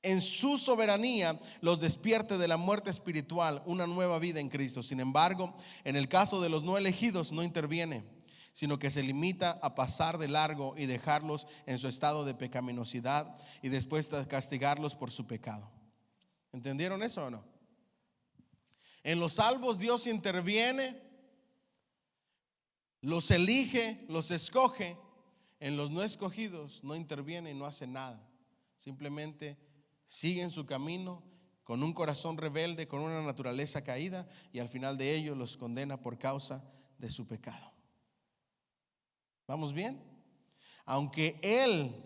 en su soberanía los despierte de la muerte espiritual, una nueva vida en Cristo. Sin embargo, en el caso de los no elegidos no interviene, sino que se limita a pasar de largo y dejarlos en su estado de pecaminosidad y después castigarlos por su pecado. ¿Entendieron eso o no? En los salvos Dios interviene, los elige, los escoge. En los no escogidos no interviene y no hace nada. Simplemente siguen su camino con un corazón rebelde, con una naturaleza caída, y al final de ello los condena por causa de su pecado. ¿Vamos bien? Aunque Él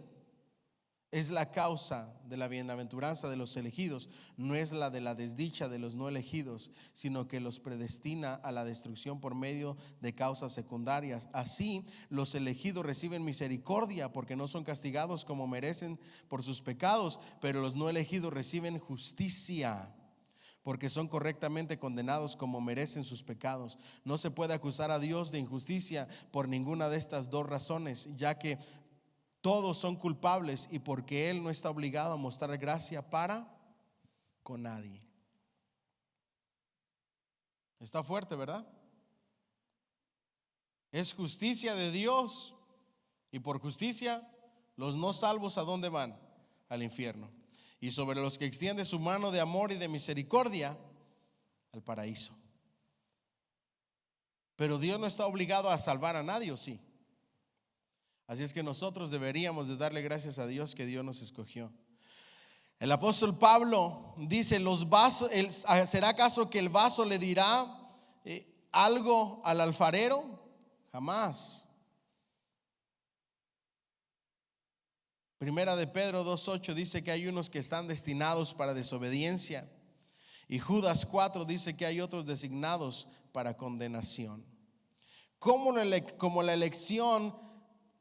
es la causa de la bienaventuranza de los elegidos, no es la de la desdicha de los no elegidos, sino que los predestina a la destrucción por medio de causas secundarias. Así, los elegidos reciben misericordia porque no son castigados como merecen por sus pecados, pero los no elegidos reciben justicia porque son correctamente condenados como merecen sus pecados. No se puede acusar a Dios de injusticia por ninguna de estas dos razones, ya que todos son culpables y porque Él no está obligado a mostrar gracia para con nadie. Está fuerte, ¿verdad? Es justicia de Dios, y por justicia los no salvos ¿a dónde van? Al infierno. Y sobre los que extiende su mano de amor y de misericordia, al paraíso. Pero Dios no está obligado a salvar a nadie, ¿o sí? Así es que nosotros deberíamos de darle gracias a Dios que Dios nos escogió. El apóstol Pablo dice, ¿será acaso que el vaso le dirá algo al alfarero? Jamás. Primera de Pedro 2:8 dice que hay unos que están destinados para desobediencia. Y Judas 4 dice que hay otros designados para condenación. Como la elección,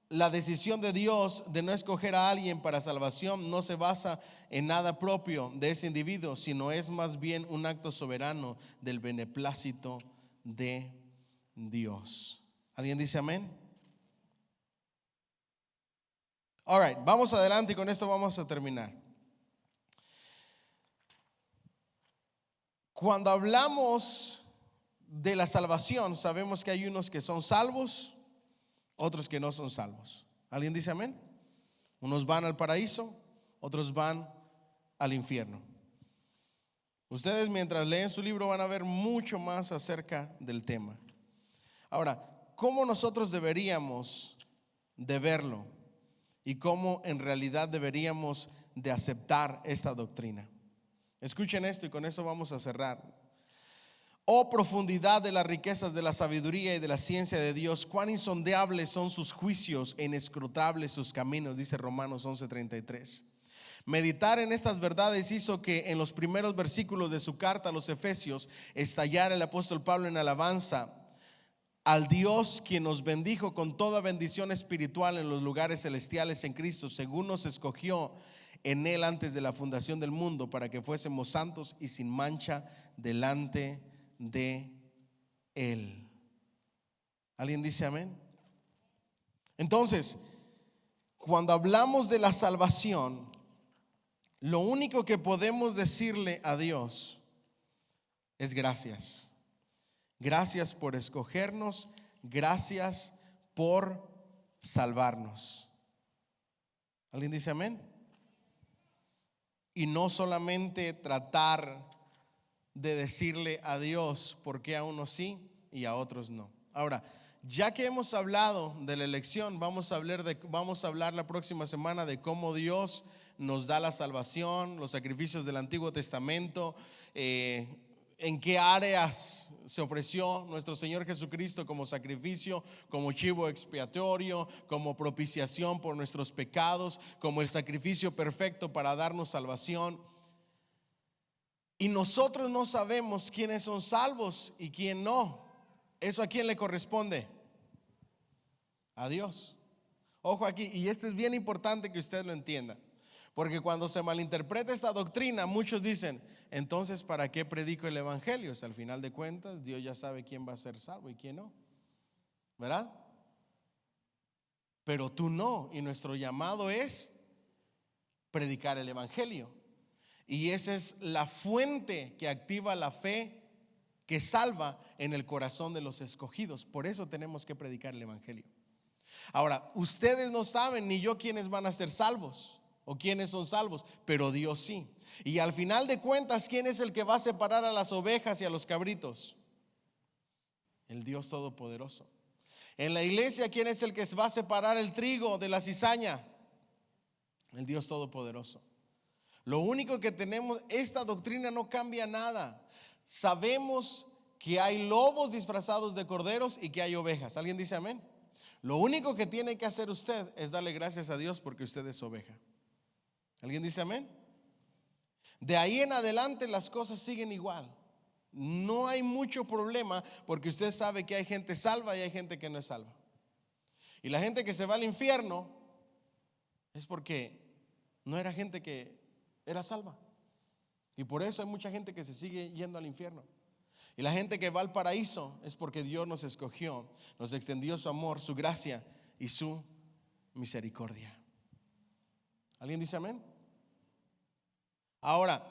la decisión de Dios de no escoger a alguien para salvación no se basa en nada propio de ese individuo, sino es más bien un acto soberano del beneplácito de Dios. ¿Alguien dice amén? All right, vamos adelante y con esto vamos a terminar. Cuando hablamos de la salvación, sabemos que hay unos que son salvos, otros que no son salvos. ¿Alguien dice amén? Unos van al paraíso, otros van al infierno. Ustedes mientras leen su libro van a ver mucho más acerca del tema. Ahora, ¿cómo nosotros deberíamos de verlo? Y cómo en realidad deberíamos de aceptar esta doctrina. Escuchen esto y con eso vamos a cerrar. Oh profundidad de las riquezas de la sabiduría y de la ciencia de Dios, cuán insondeables son sus juicios e inescrutables sus caminos, dice Romanos 11:33. Meditar en estas verdades hizo que en los primeros versículos de su carta a los Efesios estallara el apóstol Pablo en alabanza al Dios quien nos bendijo con toda bendición espiritual en los lugares celestiales en Cristo, según nos escogió en Él antes de la fundación del mundo, para que fuésemos santos y sin mancha delante de Él. ¿Alguien dice amén? Entonces, cuando hablamos de la salvación, lo único que podemos decirle a Dios es gracias. Gracias por escogernos, gracias por salvarnos. ¿Alguien dice amén? Y no solamente tratar de decirle a Dios por qué a unos sí y a otros no. Ahora, ya que hemos hablado de la elección, vamos a hablar la próxima semana de cómo Dios nos da la salvación, los sacrificios del Antiguo Testamento, en qué áreas se ofreció nuestro Señor Jesucristo como sacrificio, como chivo expiatorio, como propiciación por nuestros pecados, como el sacrificio perfecto para darnos salvación. Y nosotros no sabemos quiénes son salvos y quién no. ¿Eso a quién le corresponde? A Dios. Ojo aquí, y esto es bien importante que usted lo entienda, porque cuando se malinterpreta esta doctrina, muchos dicen, entonces ¿para qué predico el evangelio? Si al final de cuentas Dios ya sabe quién va a ser salvo y quién no, ¿verdad? Pero tú no, y nuestro llamado es predicar el evangelio. Y esa es la fuente que activa la fe que salva en el corazón de los escogidos. Por eso tenemos que predicar el evangelio. Ahora, ustedes no saben ni yo quiénes van a ser salvos o quiénes son salvos, pero Dios sí. Y al final de cuentas, ¿quién es el que va a separar a las ovejas y a los cabritos? El Dios Todopoderoso. En la iglesia, ¿quién es el que va a separar el trigo de la cizaña? El Dios Todopoderoso. Lo único que tenemos, esta doctrina no cambia nada. Sabemos que hay lobos disfrazados de corderos y que hay ovejas. ¿Alguien dice amén? Lo único que tiene que hacer usted es darle gracias a Dios porque usted es oveja. ¿Alguien dice amén? De ahí en adelante las cosas siguen igual. No hay mucho problema porque usted sabe que hay gente salva y hay gente que no es salva. Y la gente que se va al infierno es porque no era gente que era salva. Y por eso hay mucha gente que se sigue yendo al infierno. Y la gente que va al paraíso es porque Dios nos escogió, nos extendió su amor, su gracia y su misericordia. ¿Alguien dice amén? Ahora,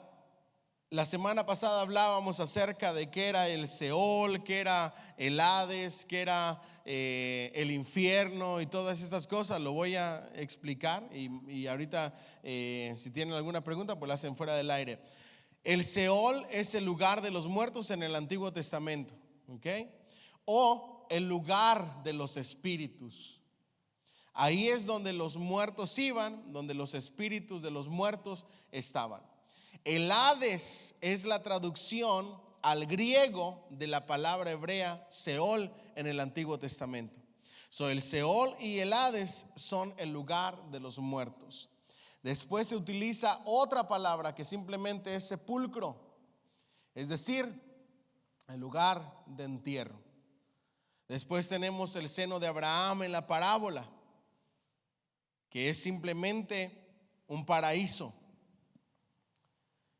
la semana pasada hablábamos acerca de qué era el Seol, qué era el Hades, qué era el infierno y todas estas cosas. Lo voy a explicar y ahorita si tienen alguna pregunta pues la hacen fuera del aire. El Seol es el lugar de los muertos en el Antiguo Testamento, ¿ok? O el lugar de los espíritus. Ahí es donde los muertos iban, donde los espíritus de los muertos estaban. El Hades es la traducción al griego de la palabra hebrea Seol en el Antiguo Testamento. El Seol y el Hades son el lugar de los muertos. Después se utiliza otra palabra que simplemente es sepulcro, es decir, el lugar de entierro. Después tenemos el seno de Abraham en la parábola, que es simplemente un paraíso.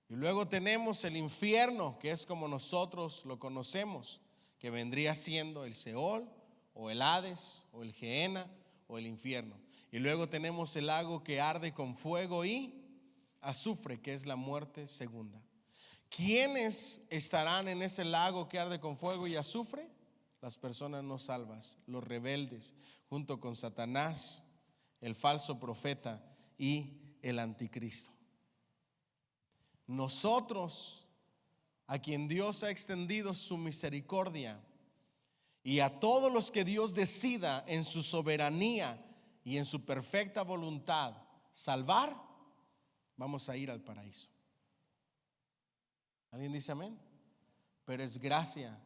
Y luego tenemos el infierno, que es como nosotros lo conocemos, que vendría siendo el Seol o el Hades o el Gehenna o el infierno. Y luego tenemos el lago que arde con fuego y azufre, que es la muerte segunda. ¿Quiénes estarán en ese lago que arde con fuego y azufre? Las personas no salvas, los rebeldes, junto con Satanás, el falso profeta y el anticristo. Nosotros, a quien Dios ha extendido su misericordia, y a todos los que Dios decida en su soberanía y en su perfecta voluntad salvar, vamos a ir al paraíso. ¿Alguien dice amén? Pero es gracia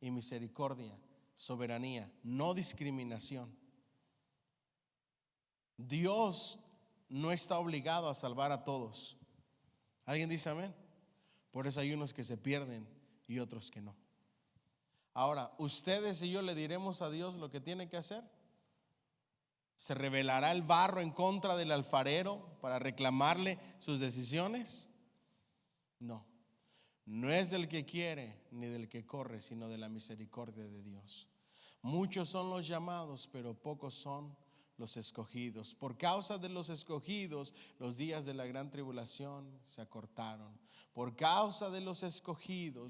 y misericordia, soberanía, no discriminación. Dios no está obligado a salvar a todos. ¿Alguien dice amén? Por eso hay unos que se pierden y otros que no. Ahora, ustedes y yo le diremos a Dios lo que tiene que hacer. ¿Se revelará el barro en contra del alfarero para reclamarle sus decisiones? No, no es del que quiere ni del que corre, sino de la misericordia de Dios. Muchos son los llamados, pero pocos son los escogidos. Por causa de los escogidos, los días de la gran tribulación se acortaron. Por causa de los escogidos,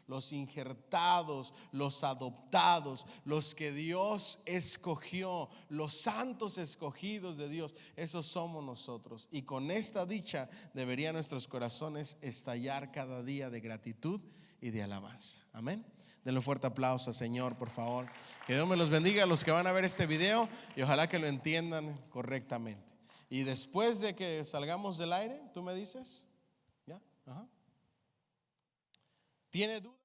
los injertados, los adoptados, los que Dios escogió, los santos escogidos de Dios, esos somos nosotros. Y con esta dicha deberían nuestros corazones estallar cada día de gratitud y de alabanza. Amén. Denle un fuerte aplauso al Señor, por favor. Que Dios me los bendiga a los que van a ver este video y ojalá que lo entiendan correctamente. Y después de que salgamos del aire, tú me dices, ¿ya? Ajá. ¿Tiene duda?